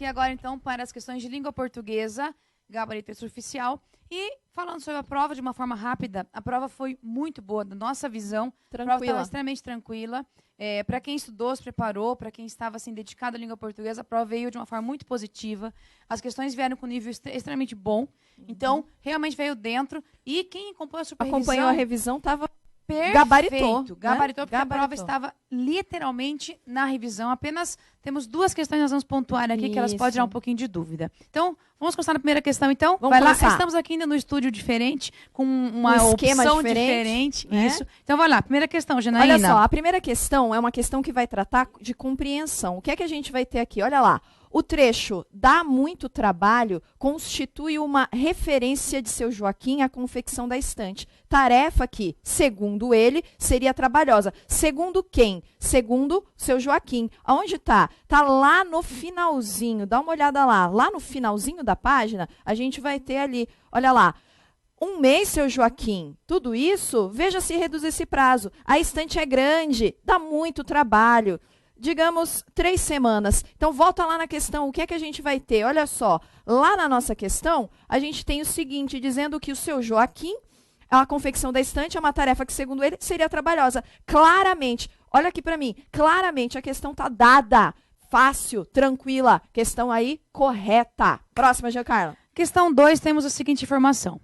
aqui agora, então, para as questões de língua portuguesa, gabarito extraoficial. E falando sobre a prova de uma forma rápida, a prova foi muito boa, da nossa visão. A prova estava extremamente tranquila. Para quem estudou, se preparou, para quem estava assim, dedicado à língua portuguesa, a prova veio de uma forma muito positiva. As questões vieram com nível extremamente bom. Então, realmente veio dentro. E quem acompanhou a supervisão... Acompanhou a revisão, estava... Gabaritou, porque Gabaritou. a prova estava literalmente na revisão. Apenas temos duas questões que nós vamos pontuar aqui, que elas podem gerar um pouquinho de dúvida. Então, vamos começar na primeira questão, então? Vamos começar. Lá. Estamos aqui ainda no estúdio diferente, com uma esquema opção diferente. Né? Isso. Então, vai lá. Primeira questão, Janaína. Olha só, a primeira questão é uma questão que vai tratar de compreensão. O que é que a gente vai ter aqui? Olha lá. O trecho "dá muito trabalho" constitui uma referência de seu Joaquim à confecção da estante. Tarefa que, segundo ele, seria trabalhosa. Segundo quem? Segundo seu Joaquim. Aonde está? Está lá no finalzinho. Dá uma olhada lá. Lá no finalzinho da página, a gente vai ter ali, olha lá. 1 mês, seu Joaquim. Tudo isso, veja se reduz esse prazo. A estante é grande, dá muito trabalho. Digamos, 3 semanas. Então, volta lá na questão, o que é que a gente vai ter? Olha só, lá na nossa questão, a gente tem o seguinte, dizendo que o seu Joaquim, a confecção da estante é uma tarefa que, segundo ele, seria trabalhosa. Claramente, olha aqui para mim, claramente a questão está dada. Fácil, tranquila. Questão aí correta. Próxima, Giancarlo. Questão 2, temos a seguinte informação.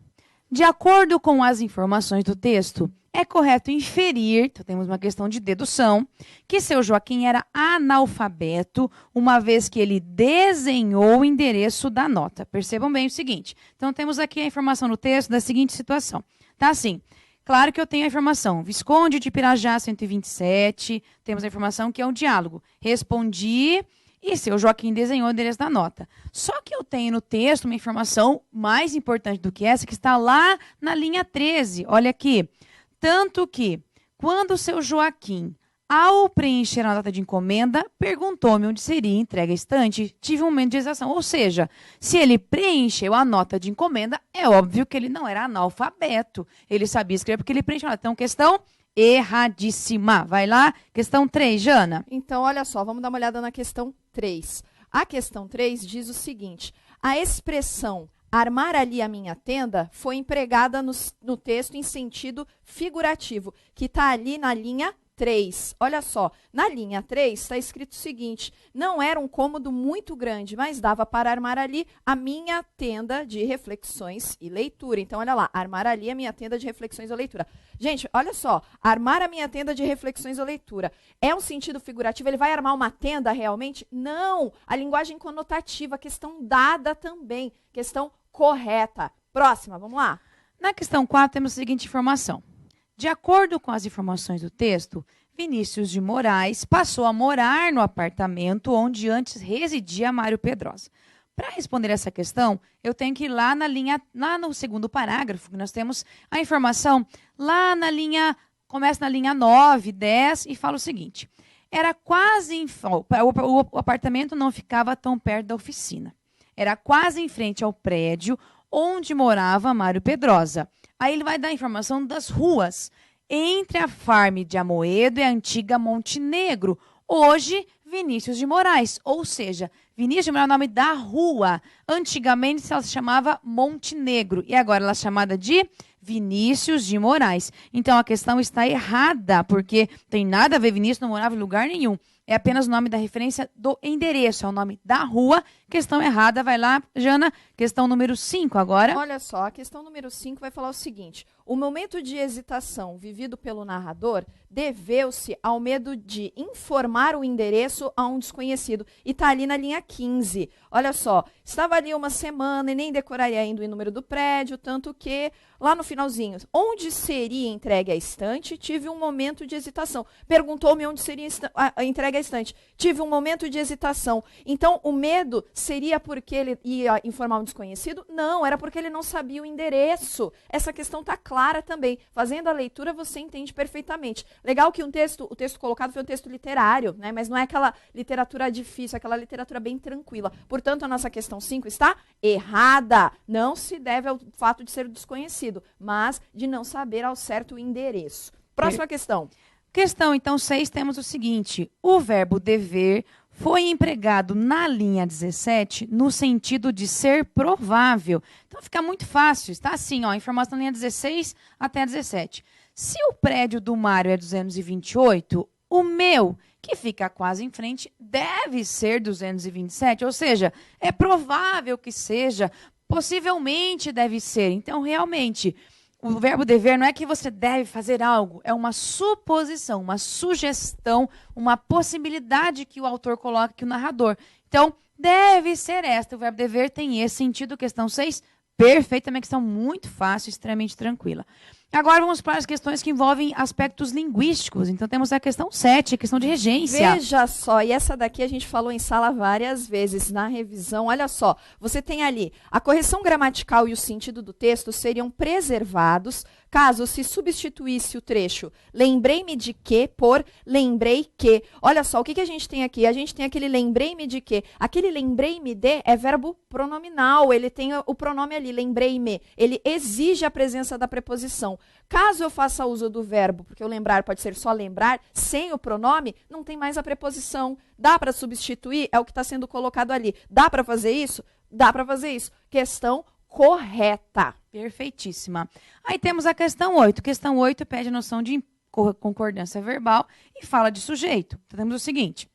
De acordo com as informações do texto, é correto inferir, então temos uma questão de dedução, que seu Joaquim era analfabeto, uma vez que ele desenhou o endereço da nota. Percebam bem o seguinte. Então, temos aqui a informação no texto da seguinte situação. Tá assim, claro que eu tenho a informação. Visconde de Pirajá, 127. Temos a informação que é um diálogo. Respondi... E seu Joaquim desenhou o endereço da nota. Só que eu tenho no texto uma informação mais importante do que essa, que está lá na linha 13. Olha aqui. Tanto que, quando o seu Joaquim, ao preencher a nota de encomenda, perguntou-me onde seria entregue a estante, tive um momento de hesitação. Ou seja, se ele preencheu a nota de encomenda, é óbvio que ele não era analfabeto. Ele sabia escrever porque ele preencheu a nota. Então, questão... erradíssima. Vai lá, questão 3, Jana. Então, olha só, vamos dar uma olhada na questão 3. A questão 3 diz o seguinte: a expressão "armar ali a minha tenda" foi empregada no texto em sentido figurativo, que está ali na linha 3. Olha só, na linha 3 está escrito o seguinte: não era um cômodo muito grande, mas dava para armar ali a minha tenda de reflexões e leitura. Então, olha lá, armar ali a minha tenda de reflexões ou leitura. Gente, olha só, armar a minha tenda de reflexões ou leitura. É um sentido figurativo? Ele vai armar uma tenda realmente? Não! A linguagem conotativa, questão dada também, questão correta. Próxima, vamos lá. Na questão 4 temos a seguinte informação. De acordo com as informações do texto, Vinícius de Moraes passou a morar no apartamento onde antes residia Mário Pedrosa. Para responder essa questão, eu tenho que ir lá no segundo parágrafo, que nós temos a informação lá na linha, começa na linha 9, 10 e fala o seguinte: era quase o apartamento não ficava tão perto da oficina. Era quase em frente ao prédio onde morava Mário Pedrosa. Aí ele vai dar a informação das ruas. Entre a Farm de Amoedo e a antiga Montenegro. Hoje, Vinícius de Moraes. Ou seja, Vinícius de Moraes é o nome da rua. Antigamente ela se chamava Montenegro. E agora ela é chamada de Vinícius de Moraes. Então a questão está errada, porque tem nada a ver, Vinícius não morava em lugar nenhum. É apenas o nome da referência do endereço, é o nome da rua. Questão errada, vai lá, Jana. Questão número 5 agora. Olha só, a questão número 5 vai falar o seguinte: o momento de hesitação vivido pelo narrador deveu-se ao medo de informar o endereço a um desconhecido. E está ali na linha 15. Olha só, estava ali uma semana e nem decoraria ainda o número do prédio, tanto que, lá no finalzinho, onde seria entregue a estante, tive um momento de hesitação. Perguntou-me onde seria entregue a estante. Tive um momento de hesitação. Então, o medo seria porque ele ia informar um desconhecido? Não, era porque ele não sabia o endereço. Essa questão está clara também. Fazendo a leitura, você entende perfeitamente. Legal que o texto colocado foi um texto literário, né? Mas não é aquela literatura difícil, aquela literatura bem tranquila. Portanto, a nossa questão 5 está errada. Não se deve ao fato de ser desconhecido, mas de não saber ao certo o endereço. Próxima questão. Questão, então, 6, temos o seguinte: o verbo dever foi empregado na linha 17 no sentido de ser provável. Então fica muito fácil. Está assim, ó, informação na linha 16 até 17. Se o prédio do Mário é 228, o meu, que fica quase em frente, deve ser 227. Ou seja, é provável que seja, possivelmente deve ser. Então, realmente, o verbo dever não é que você deve fazer algo, é uma suposição, uma sugestão, uma possibilidade que o autor coloca aqui, o narrador. Então, deve ser esta. O verbo dever tem esse sentido. Questão 6, perfeita, uma questão muito fácil, extremamente tranquila. Agora vamos para as questões que envolvem aspectos linguísticos. Então temos a questão 7, a questão de regência. Veja só, e essa daqui a gente falou em sala várias vezes na revisão. Olha só, você tem ali a correção gramatical e o sentido do texto seriam preservados caso se substituísse o trecho lembrei-me de que por lembrei que. Olha só, o que a gente tem aqui? A gente tem aquele lembrei-me de que. Aquele lembrei-me de é verbo pronominal, ele tem o pronome ali, lembrei-me. Ele exige a presença da preposição. Caso eu faça uso do verbo, porque o lembrar pode ser só lembrar, sem o pronome, não tem mais a preposição. Dá para substituir? É o que está sendo colocado ali. Dá para fazer isso? Dá para fazer isso. Questão correta. Perfeitíssima. Aí temos a questão 8. Questão 8 pede a noção de concordância verbal e fala de sujeito. Então, temos o seguinte.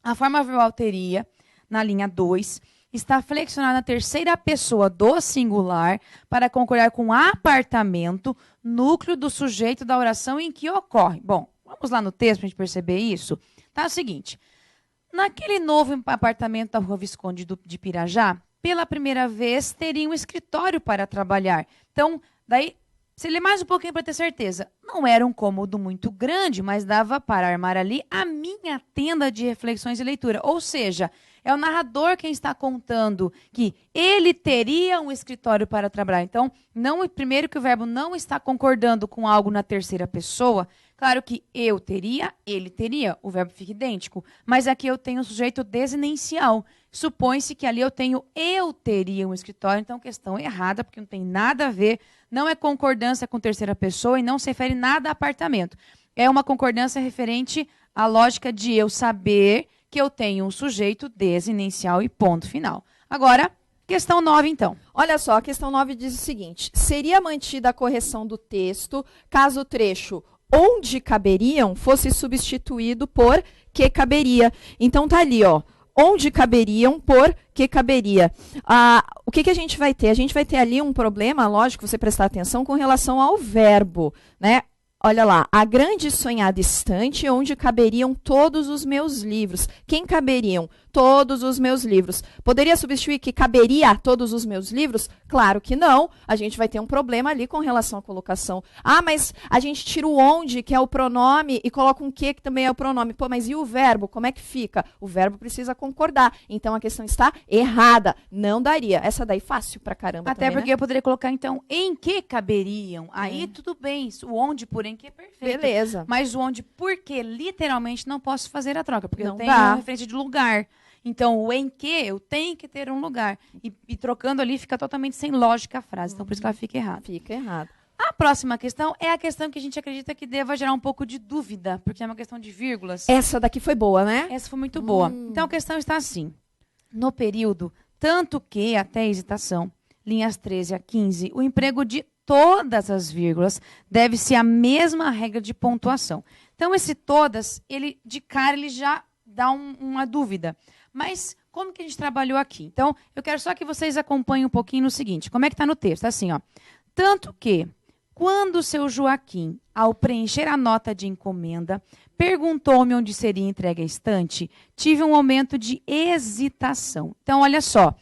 A forma verbal teria, na linha 2, está flexionada na terceira pessoa do singular para concordar com apartamento, núcleo do sujeito da oração em que ocorre. Bom, vamos lá no texto para a gente perceber isso. Tá o seguinte. Naquele novo apartamento da Rua Visconde de Pirajá, pela primeira vez, teria um escritório para trabalhar. Então, daí, se ler mais um pouquinho para ter certeza, não era um cômodo muito grande, mas dava para armar ali a minha tenda de reflexões e leitura. Ou seja, é o narrador quem está contando que ele teria um escritório para trabalhar. Então, primeiro que o verbo não está concordando com algo na terceira pessoa. Claro que eu teria, ele teria, o verbo fica idêntico. Mas aqui eu tenho um sujeito desinencial. Supõe-se que ali eu teria um escritório. Então, questão errada, porque não tem nada a ver. Não é concordância com terceira pessoa e não se refere nada a apartamento. É uma concordância referente à lógica de eu saber que eu tenho um sujeito desinencial e ponto final. Agora, questão 9, então. Olha só, a questão 9 diz o seguinte. Seria mantida a correção do texto caso o trecho onde caberiam fosse substituído por que caberia. Então, tá ali, ó. Onde caberiam por que caberia. O que a gente vai ter? A gente vai ter ali um problema, lógico, você prestar atenção com relação ao verbo, né? Olha lá, a grande e sonhada estante onde caberiam todos os meus livros. Quem caberiam? Todos os meus livros. Poderia substituir que caberia a todos os meus livros? Claro que não. A gente vai ter um problema ali com relação à colocação. Ah, mas a gente tira o onde, que é o pronome, e coloca um que também é o pronome. Pô, mas e o verbo? Como é que fica? O verbo precisa concordar. Então, a questão está errada. Não daria. Essa daí fácil pra caramba Até também, porque eu poderia colocar, então, em que caberiam. Aí, tudo bem. O onde por em que é perfeito. Beleza. Mas o onde por que, literalmente, não posso fazer a troca. Porque Não eu tenho dá. uma referência de lugar. Então, o em que, eu tenho que ter um lugar. E trocando ali, fica totalmente sem lógica a frase. Então, por isso que ela fica errada. Fica errado. A próxima questão é a questão que a gente acredita que deva gerar um pouco de dúvida, porque é uma questão de vírgulas. Essa daqui foi boa, né? Essa foi muito boa. Então, a questão está assim. No período, tanto que até a hesitação, linhas 13 a 15, o emprego de todas as vírgulas deve ser a mesma regra de pontuação. Então, esse todas, ele de cara, ele já dá uma dúvida. Mas como que a gente trabalhou aqui? Então, eu quero só que vocês acompanhem um pouquinho no seguinte. Como é que está no texto? Assim, ó. Tanto que, quando o seu Joaquim, ao preencher a nota de encomenda, perguntou-me onde seria entregue a estante, tive um momento de hesitação. Então, olha só.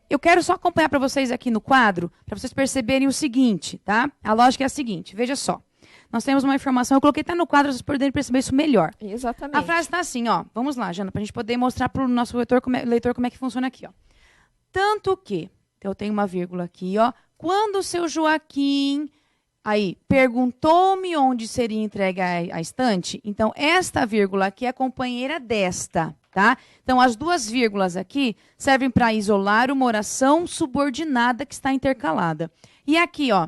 Eu quero só acompanhar para vocês aqui no quadro, para vocês perceberem o seguinte, tá? A lógica é a seguinte, veja só. Nós temos uma informação, eu coloquei, tá no quadro, vocês poderem perceber isso melhor. Exatamente. A frase está assim, ó. Vamos lá, Jana, para a gente poder mostrar para o nosso leitor como é que funciona aqui, ó. Tanto que, eu tenho uma vírgula aqui, ó. Quando o seu Joaquim, aí, perguntou-me onde seria entregue a estante, então esta vírgula aqui é a companheira desta, tá? Então as duas vírgulas aqui servem para isolar uma oração subordinada que está intercalada. E aqui, ó.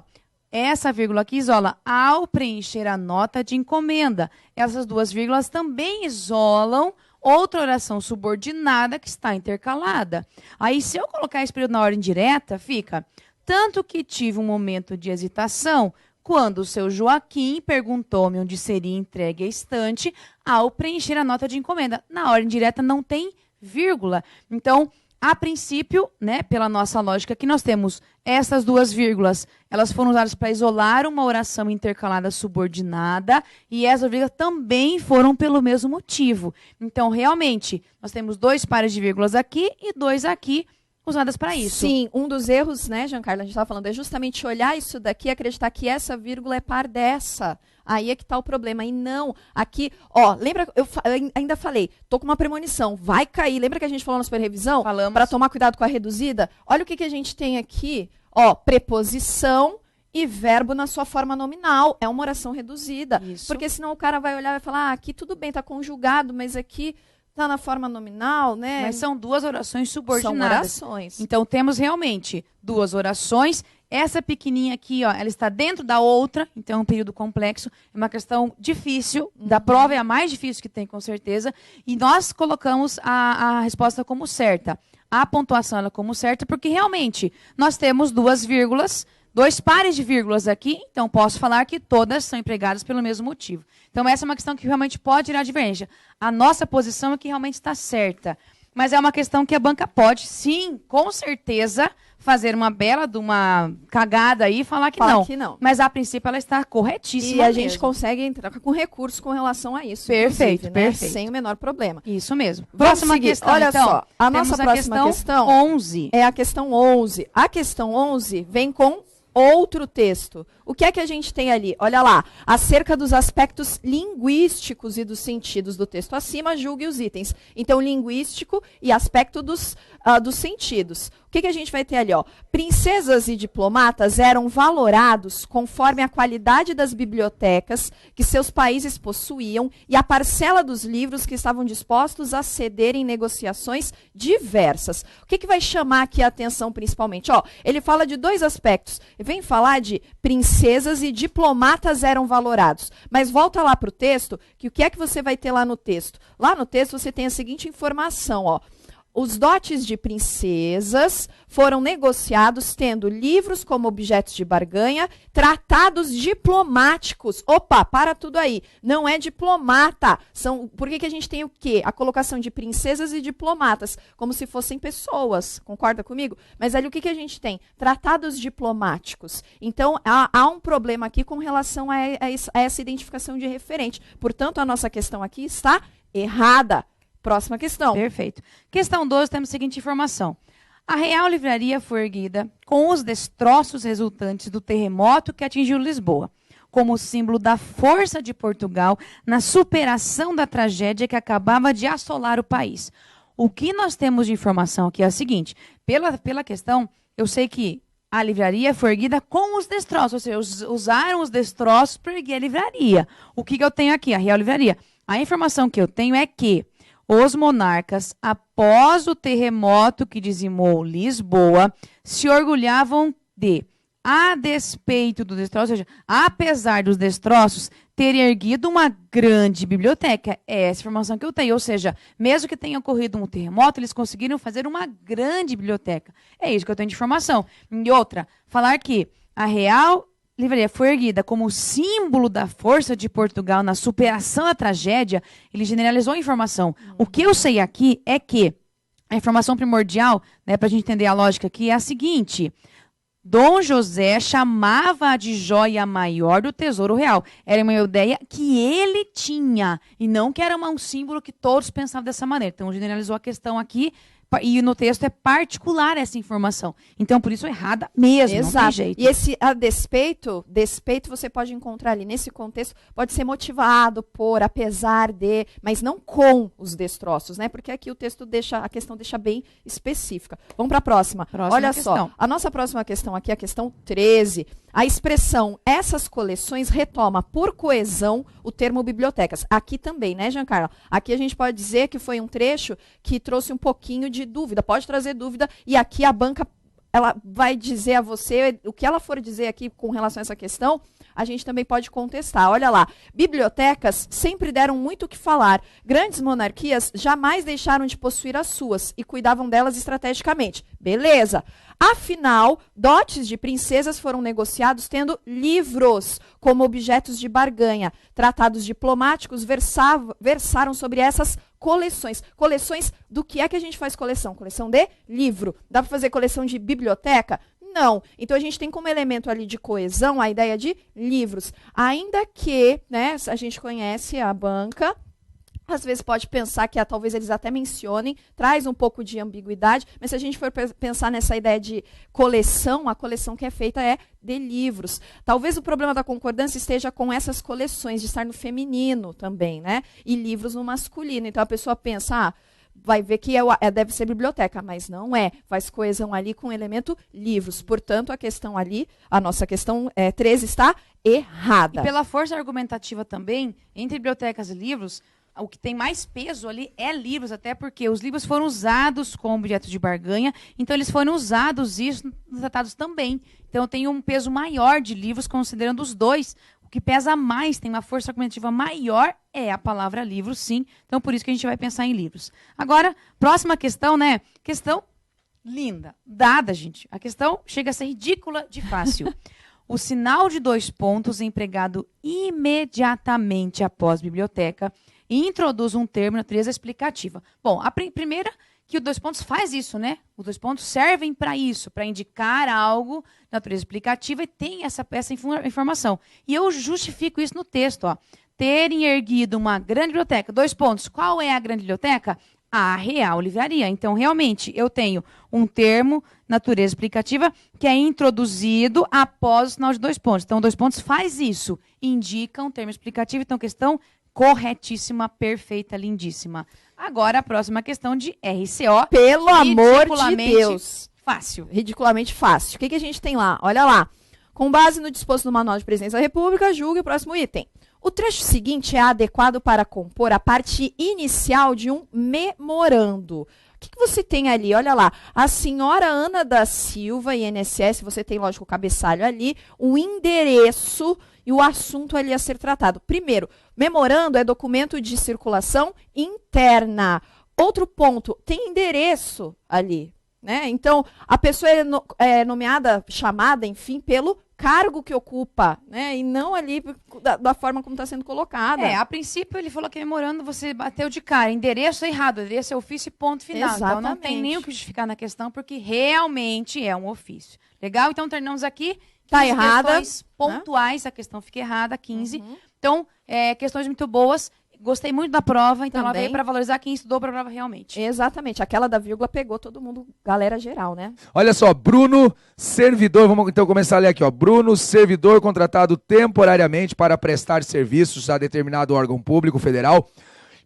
Essa vírgula aqui isola ao preencher a nota de encomenda. Essas duas vírgulas também isolam outra oração subordinada que está intercalada. Aí, se eu colocar esse período na ordem direta, fica: tanto que tive um momento de hesitação quando o seu Joaquim perguntou-me onde seria entregue a estante ao preencher a nota de encomenda. Na ordem direta não tem vírgula. Então, a princípio, né, pela nossa lógica aqui, nós temos essas duas vírgulas. Elas foram usadas para isolar uma oração intercalada subordinada e essas vírgulas também foram pelo mesmo motivo. Então, realmente, nós temos 2 pares de vírgulas aqui e 2 aqui usadas para isso. Sim, um dos erros, né, Giancarlo, a gente estava falando, é justamente olhar isso daqui e acreditar que essa vírgula é par dessa. Aí é que está o problema. E não, aqui, ó, lembra, eu ainda falei, tô com uma premonição, vai cair. Lembra que a gente falou na superrevisão? Falamos. Para tomar cuidado com a reduzida? Olha o que a gente tem aqui, ó, preposição e verbo na sua forma nominal. É uma oração reduzida. Isso. Porque senão o cara vai olhar e vai falar, ah, aqui tudo bem, tá conjugado, mas aqui tá na forma nominal, né? Mas são 2 orações subordinadas. São orações. Então, temos realmente 2 orações. Essa pequenininha aqui, ó, ela está dentro da outra, então é um período complexo. É uma questão difícil, da prova é a mais difícil que tem, com certeza. E nós colocamos a resposta como certa. A pontuação ela como certa, porque realmente nós temos 2 vírgulas, 2 pares de vírgulas aqui, então posso falar que todas são empregadas pelo mesmo motivo. Então essa é uma questão que realmente pode tirar divergência. A nossa posição é que realmente está certa. Mas é uma questão que a banca pode, sim, com certeza, fazer uma bela de uma cagada aí e falar que não. Mas, a princípio, ela está corretíssima. E a gente consegue entrar com recursos com relação a isso. Perfeito, né? perfeito. Sem o menor problema. Isso mesmo. Próxima questão, olha então, só. A nossa próxima questão 11. É a questão 11. A questão 11 vem com outro texto. O que é que a gente tem ali? Olha lá, acerca dos aspectos linguísticos e dos sentidos do texto acima, julgue os itens. Então, linguístico e aspecto dos sentidos. O que a gente vai ter ali? Ó? Princesas e diplomatas eram valorados conforme a qualidade das bibliotecas que seus países possuíam e a parcela dos livros que estavam dispostos a ceder em negociações diversas. O que vai chamar aqui a atenção principalmente? Ó, ele fala de 2 aspectos. Vem falar de princesas e diplomatas eram valorados. Mas volta lá para o texto, que o que é que você vai ter lá no texto? Lá no texto você tem a seguinte informação, ó. Os dotes de princesas foram negociados tendo livros como objetos de barganha, tratados diplomáticos. Opa, para tudo aí. Não é diplomata. Por que a gente tem o quê? A colocação de princesas e diplomatas, como se fossem pessoas. Concorda comigo? Mas ali o que a gente tem? Tratados diplomáticos. Então, há um problema aqui com relação a essa identificação de referente. Portanto, a nossa questão aqui está errada. Próxima questão. Perfeito. Questão 12, temos a seguinte informação. A Real Livraria foi erguida com os destroços resultantes do terremoto que atingiu Lisboa, como símbolo da força de Portugal na superação da tragédia que acabava de assolar o país. O que nós temos de informação aqui é o seguinte, pela questão, eu sei que a livraria foi erguida com os destroços, ou seja, usaram os destroços para erguer a livraria. O que eu tenho aqui? A Real Livraria. A informação que eu tenho é que os monarcas, após o terremoto que dizimou Lisboa, se orgulhavam de, a despeito do destroço, ou seja, apesar dos destroços, terem erguido uma grande biblioteca. É essa informação que eu tenho. Ou seja, mesmo que tenha ocorrido um terremoto, eles conseguiram fazer uma grande biblioteca. É isso que eu tenho de informação. E outra, falar que a Real Livraria foi erguida como símbolo da força de Portugal na superação da tragédia, ele generalizou a informação. O que eu sei aqui é que a informação primordial, né, para a gente entender a lógica aqui, é a seguinte: Dom José chamava de joia maior do tesouro real. Era uma ideia que ele tinha, e não que era um símbolo que todos pensavam dessa maneira. Então, generalizou a questão aqui, e no texto é particular essa informação. Então, por isso, errada mesmo, exato. Não tem jeito. E esse a despeito você pode encontrar ali nesse contexto, pode ser motivado por, apesar de, mas não com os destroços, né? Porque aqui o texto a questão deixa bem específica. Vamos para a próxima. Olha questão. Só, a nossa próxima questão aqui é a questão 13. A expressão essas coleções retoma por coesão o termo bibliotecas. Aqui também, né, Giancarlo? Aqui a gente pode dizer que foi um trecho que trouxe um pouquinho de dúvida, pode trazer dúvida, e aqui a banca ela vai dizer a você, o que ela for dizer aqui com relação a essa questão, a gente também pode contestar. Olha lá, bibliotecas sempre deram muito o que falar. Grandes monarquias jamais deixaram de possuir as suas e cuidavam delas estrategicamente. Beleza. Afinal, dotes de princesas foram negociados tendo livros como objetos de barganha. Tratados diplomáticos versaram sobre essas coleções. Coleções do que é que a gente faz coleção? Coleção de livro. Dá para fazer coleção de biblioteca? Não. Então, a gente tem como elemento ali de coesão a ideia de livros. Ainda que, né, a gente conhece a banca, às vezes pode pensar que talvez eles até mencionem, traz um pouco de ambiguidade, mas se a gente for pensar nessa ideia de coleção, a coleção que é feita é de livros. Talvez o problema da concordância esteja com essas coleções, de estar no feminino também, né? E livros no masculino. Então, a pessoa pensa, vai ver que deve ser biblioteca, mas não é. Faz coesão ali com o elemento livros. Portanto, a questão ali, a nossa questão 13 está errada. E pela força argumentativa também, entre bibliotecas e livros, o que tem mais peso ali é livros, até porque os livros foram usados como objetos de barganha, então eles foram usados isso nos tratados também. Então tem um peso maior de livros, considerando os dois. O que pesa mais, tem uma força argumentativa maior, é a palavra livro, sim. Então por isso que a gente vai pensar em livros. Agora, próxima questão, né? Questão linda, dada, gente. A questão chega a ser ridícula de fácil. O sinal de 2 pontos é empregado imediatamente após biblioteca e introduz um termo de natureza explicativa. Bom, a primeira que o 2 pontos faz isso, né? Os 2 pontos servem para isso, para indicar algo de natureza explicativa e tem essa informação. E eu justifico isso no texto, ó. Terem erguido uma grande biblioteca. 2 pontos. Qual é a grande biblioteca? A Real Livraria. Então, realmente, eu tenho um termo, natureza explicativa, que é introduzido após o sinal de 2 pontos. Então, 2 pontos faz isso. Indica um termo explicativo. Então, questão corretíssima, perfeita, lindíssima. Agora, a próxima questão de RCO. Pelo amor de Deus. Fácil. Ridiculamente fácil. O que a gente tem lá? Olha lá. Com base no disposto no Manual de Presidência da República, julgue o próximo item. O trecho seguinte é adequado para compor a parte inicial de um memorando. O que você tem ali? Olha lá. A senhora Ana da Silva, INSS, você tem, lógico, o cabeçalho ali, o endereço e o assunto ali a ser tratado. Primeiro, memorando é documento de circulação interna. Outro ponto, tem endereço ali, né? Então, a pessoa é nomeada, chamada, enfim, pelo cargo que ocupa, né? E não ali da forma como está sendo colocada. A princípio ele falou que memorando você bateu de cara. Endereço é errado, endereço é ofício e ponto final. Exatamente. Então não tem nem o que justificar na questão, porque realmente é um ofício. Legal? Então terminamos aqui. Tá errada. Questões pontuais, a questão fica errada, 15. Uhum. Então, questões muito boas. Gostei muito da prova, então ela veio para valorizar quem estudou para a prova realmente. Exatamente, aquela da vírgula pegou todo mundo, galera geral, né? Olha só, Bruno, servidor, vamos então começar a ler aqui, ó. Bruno, servidor contratado temporariamente para prestar serviços a determinado órgão público federal,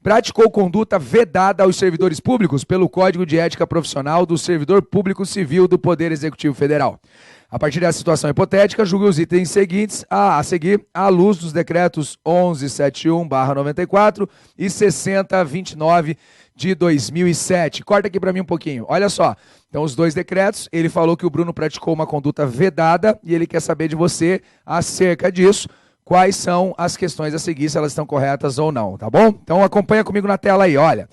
praticou conduta vedada aos servidores públicos pelo Código de Ética Profissional do Servidor Público Civil do Poder Executivo Federal. A partir dessa situação hipotética, julgue os itens seguintes a seguir à luz dos decretos 1171/94 e 6029 de 2007. Corta aqui para mim um pouquinho. Olha só. Então, os 2 decretos, ele falou que o Bruno praticou uma conduta vedada e ele quer saber de você acerca disso. Quais são as questões a seguir, se elas estão corretas ou não, tá bom? Então, acompanha comigo na tela aí, olha.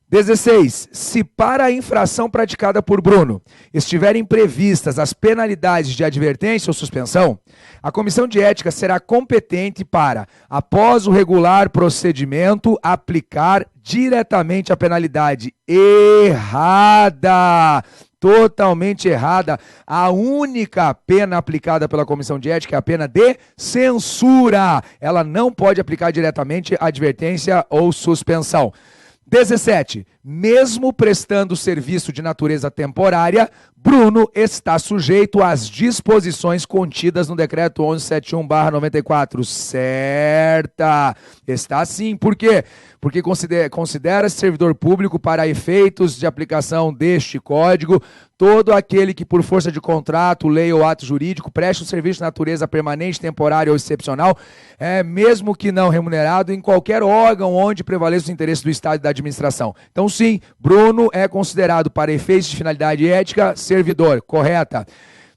16. Se para a infração praticada por Bruno estiverem previstas as penalidades de advertência ou suspensão, a Comissão de Ética será competente para, após o regular procedimento, aplicar diretamente a penalidade. Errada! Totalmente errada. A única pena aplicada pela Comissão de Ética é a pena de censura. Ela não pode aplicar diretamente advertência ou suspensão. 17. Mesmo prestando serviço de natureza temporária, Bruno está sujeito às disposições contidas no decreto 1171/94. Certa. Está sim. Por quê? Porque considera-se servidor público para efeitos de aplicação deste código todo aquele que, por força de contrato, lei ou ato jurídico, preste um serviço de natureza permanente, temporária ou excepcional, mesmo que não remunerado, em qualquer órgão onde prevaleça o interesse do Estado e da administração. Então, sim, Bruno é considerado, para efeitos de finalidade ética, servidor. Correta.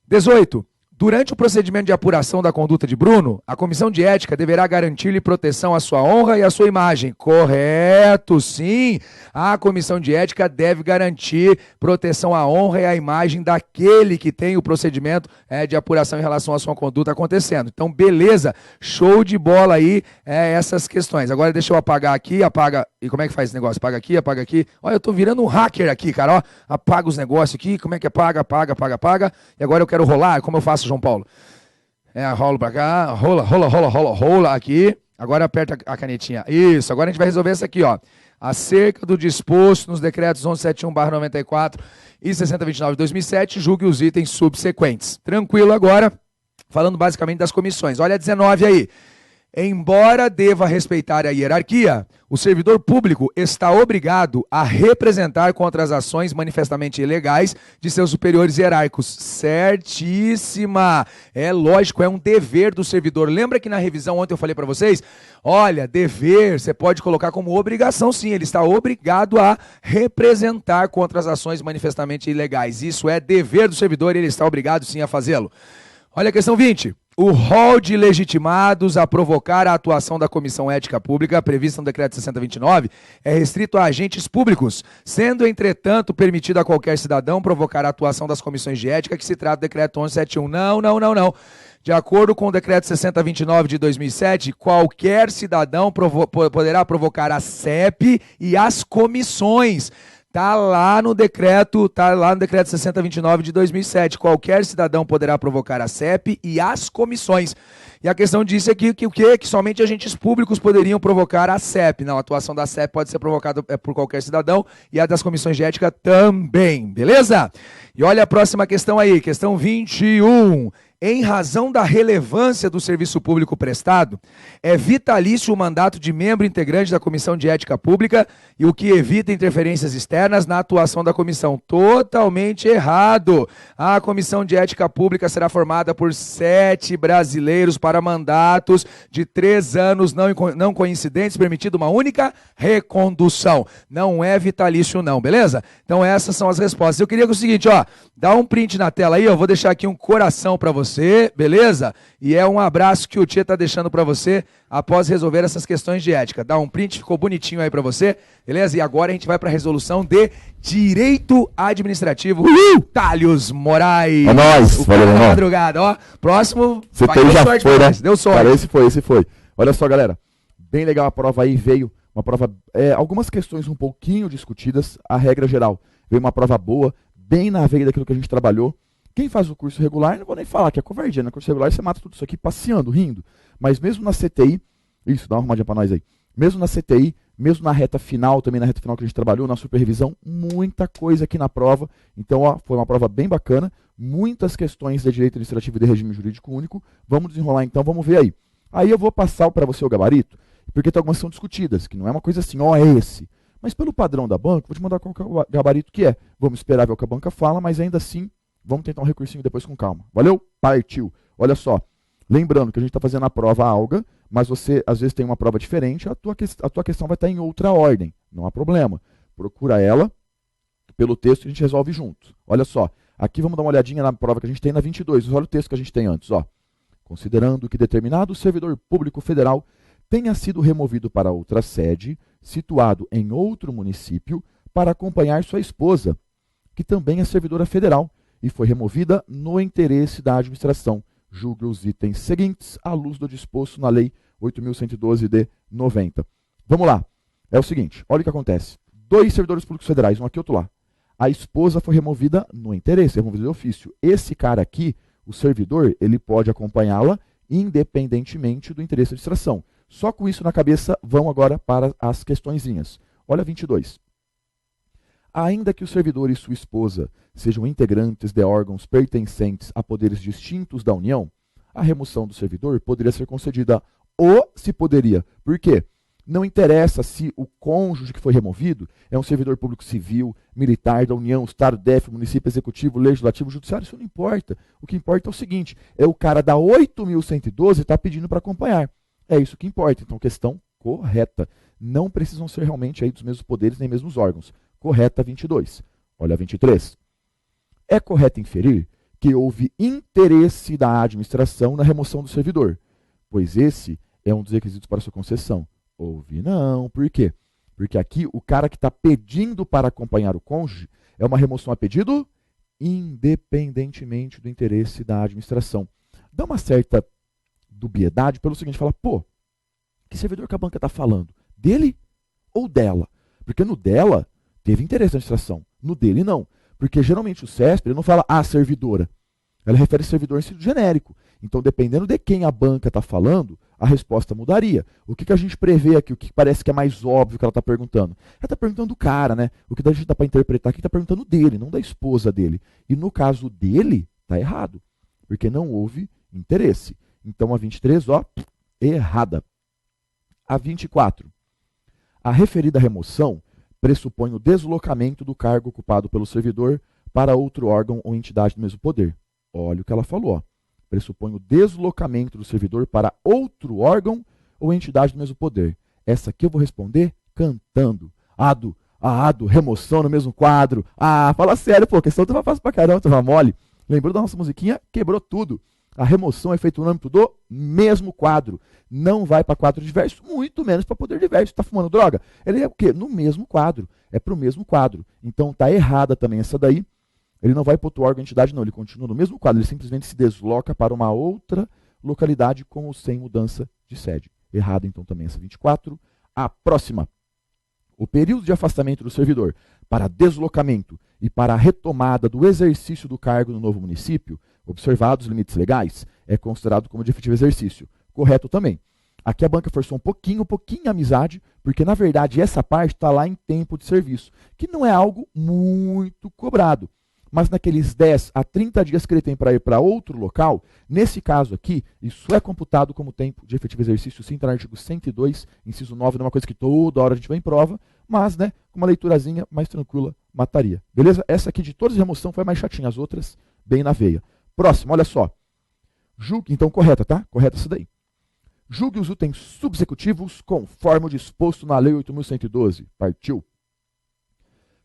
18. Durante o procedimento de apuração da conduta de Bruno, a comissão de ética deverá garantir-lhe proteção à sua honra e à sua imagem. Correto, sim. A comissão de ética deve garantir proteção à honra e à imagem daquele que tem o procedimento de apuração em relação à sua conduta acontecendo. Então, beleza, show de bola aí essas questões. Agora deixa eu apagar aqui, apaga... E como é que faz esse negócio? Apaga aqui, apaga aqui. Olha, eu tô virando um hacker aqui, cara, ó. Apaga os negócios aqui, como é que apaga, apaga. E agora eu quero rolar, como eu faço, João Paulo? Rolo pra cá, rola aqui. Agora aperta a canetinha. Isso, agora a gente vai resolver essa aqui, ó. Acerca do disposto nos decretos 1171/94 e 6029 de 2007, julgue os itens subsequentes. Tranquilo agora, falando basicamente das comissões. Olha a 19 aí. Embora deva respeitar a hierarquia, o servidor público está obrigado a representar contra as ações manifestamente ilegais de seus superiores hierárquicos. Certíssima! É lógico, é um dever do servidor. Lembra que na revisão ontem eu falei para vocês? Olha, dever, você pode colocar como obrigação, sim. Ele está obrigado a representar contra as ações manifestamente ilegais. Isso é dever do servidor e ele está obrigado, sim, a fazê-lo. Olha a questão 20. O rol de legitimados a provocar a atuação da Comissão Ética Pública, prevista no Decreto 6029, é restrito a agentes públicos, sendo, entretanto, permitido a qualquer cidadão provocar a atuação das comissões de ética que se trata do Decreto 1171. Não. De acordo com o Decreto 6029 de 2007, qualquer cidadão poderá provocar a CEP e as comissões. Está lá no decreto 6029 de 2007. Qualquer cidadão poderá provocar a CEP e as comissões. E a questão disso aqui que o quê? Que somente agentes públicos poderiam provocar a CEP. Não, a atuação da CEP pode ser provocada por qualquer cidadão e a das comissões de ética também. Beleza? E olha a próxima questão aí, questão 21. Em razão da relevância do serviço público prestado, é vitalício o mandato de membro integrante da Comissão de Ética Pública e o que evita interferências externas na atuação da comissão. Totalmente errado. A Comissão de Ética Pública será formada por 7 brasileiros para mandatos de 3 anos não coincidentes, permitido uma única recondução. Não é vitalício não, beleza? Então essas são as respostas. Eu queria que o seguinte, ó, dá um print na tela aí, eu vou deixar aqui um coração para você, beleza? E é um abraço que o Tia tá deixando para você após resolver essas questões de ética. Dá um print, ficou bonitinho aí para você, beleza? E agora a gente vai para a resolução de Direito Administrativo. Thales Moraes. É nóis. Valeu, madrugada, ó. Próximo. Você já sorte, foi, né? Deu sorte. Cara, esse foi. Olha só, galera. Bem legal a prova aí, veio uma prova, algumas questões um pouquinho discutidas, a regra geral. Veio uma prova boa, bem na veia daquilo que a gente trabalhou. Quem faz o curso regular, não vou nem falar que é covardia, no curso regular você mata tudo isso aqui passeando, rindo. Mas mesmo na CTI, isso, dá uma arrumadinha pra nós aí. Mesmo na CTI, mesmo na reta final, também na reta final que a gente trabalhou, na supervisão, muita coisa aqui na prova. Então, ó, foi uma prova bem bacana, muitas questões de direito administrativo e de regime jurídico único. Vamos desenrolar então, vamos ver aí. Aí eu vou passar para você o gabarito, porque tem algumas que são discutidas, que não é uma coisa assim, ó, é esse. Mas pelo padrão da banca, vou te mandar qual que é o gabarito que é. Vamos esperar ver o que a banca fala, mas ainda assim, vamos tentar um recursinho depois com calma. Valeu? Partiu. Olha só, lembrando que a gente está fazendo a prova alga, mas você às vezes tem uma prova diferente, a tua questão vai estar em outra ordem. Não há problema. Procura ela pelo texto e a gente resolve junto. Olha só, aqui vamos dar uma olhadinha na prova que a gente tem na 22. Olha o texto que a gente tem antes. Ó. Considerando que determinado servidor público federal tenha sido removido para outra sede, situado em outro município, para acompanhar sua esposa, que também é servidora federal, e foi removida no interesse da administração. Julgue os itens seguintes à luz do disposto na Lei 8.112 de 90. Vamos lá. É o seguinte, olha o que acontece. 2 servidores públicos federais, um aqui e outro lá. A esposa foi removida no interesse, removida de ofício. Esse cara aqui, o servidor, ele pode acompanhá-la independentemente do interesse da administração. Só com isso na cabeça, vão agora para as questõezinhas. Olha 22. Ainda que o servidor e sua esposa sejam integrantes de órgãos pertencentes a poderes distintos da União, a remoção do servidor poderia ser concedida ou se poderia. Por quê? Não interessa se o cônjuge que foi removido é um servidor público civil, militar da União, Estado, DF, município, executivo, legislativo, judiciário, isso não importa. O que importa é o seguinte, é o cara da 8.112 está pedindo para acompanhar. É isso que importa. Então, questão correta. Não precisam ser realmente aí dos mesmos poderes nem mesmos órgãos. Correta 22. Olha a 23. É correto inferir que houve interesse da administração na remoção do servidor, pois esse é um dos requisitos para sua concessão. Houve não. Por quê? Porque aqui o cara que está pedindo para acompanhar o cônjuge é uma remoção a pedido independentemente do interesse da administração. Dá uma certa dubiedade pelo seguinte, fala, pô, que servidor que a banca está falando? Dele ou dela? Porque no dela teve interesse da administração, no dele não. Porque geralmente o CESP ele não fala a servidora, ela refere servidor em sentido genérico. Então, dependendo de quem a banca está falando, a resposta mudaria. O que a gente prevê aqui, o que parece que é mais óbvio que ela está perguntando? Ela está perguntando do cara, né? O que a gente dá para interpretar aqui está perguntando dele, não da esposa dele. E no caso dele, está errado, porque não houve interesse. Então, a 23, ó, errada. A 24. A referida remoção pressupõe o deslocamento do cargo ocupado pelo servidor para outro órgão ou entidade do mesmo poder. Olha o que ela falou, ó. Pressupõe o deslocamento do servidor para outro órgão ou entidade do mesmo poder. Essa aqui eu vou responder cantando. Ado, remoção no mesmo quadro. Ah, fala sério, pô, a questão tava fácil pra caramba, tava mole. Lembrou da nossa musiquinha? Quebrou tudo. A remoção é feita no âmbito do mesmo quadro. Não vai para quadro diverso, muito menos para poder diverso. Está fumando droga? Ele é o quê? No mesmo quadro. É para o mesmo quadro. Então está errada também essa daí. Ele não vai para outro órgão ou entidade, não. Ele continua no mesmo quadro. Ele simplesmente se desloca para uma outra localidade com ou sem mudança de sede. Errada então também essa 24. A próxima. O período de afastamento do servidor para deslocamento e para a retomada do exercício do cargo no novo município, observados os limites legais, é considerado como de efetivo exercício. Correto também. Aqui a banca forçou um pouquinho a amizade, porque na verdade essa parte está lá em tempo de serviço, que não é algo muito cobrado. Mas naqueles 10 a 30 dias que ele tem para ir para outro local, nesse caso aqui, isso é computado como tempo de efetivo exercício, sim, está no artigo 102, inciso 9, não é uma coisa que toda hora a gente vai em prova, mas, né, com uma leiturazinha mais tranquila, mataria. Beleza? Essa aqui de todas as remoção foi mais chatinha, as outras bem na veia. Próximo, olha só. Julgue, então correta, tá? Correta essa daí. Julgue os itens subsecutivos conforme o disposto na Lei 8.112. Partiu.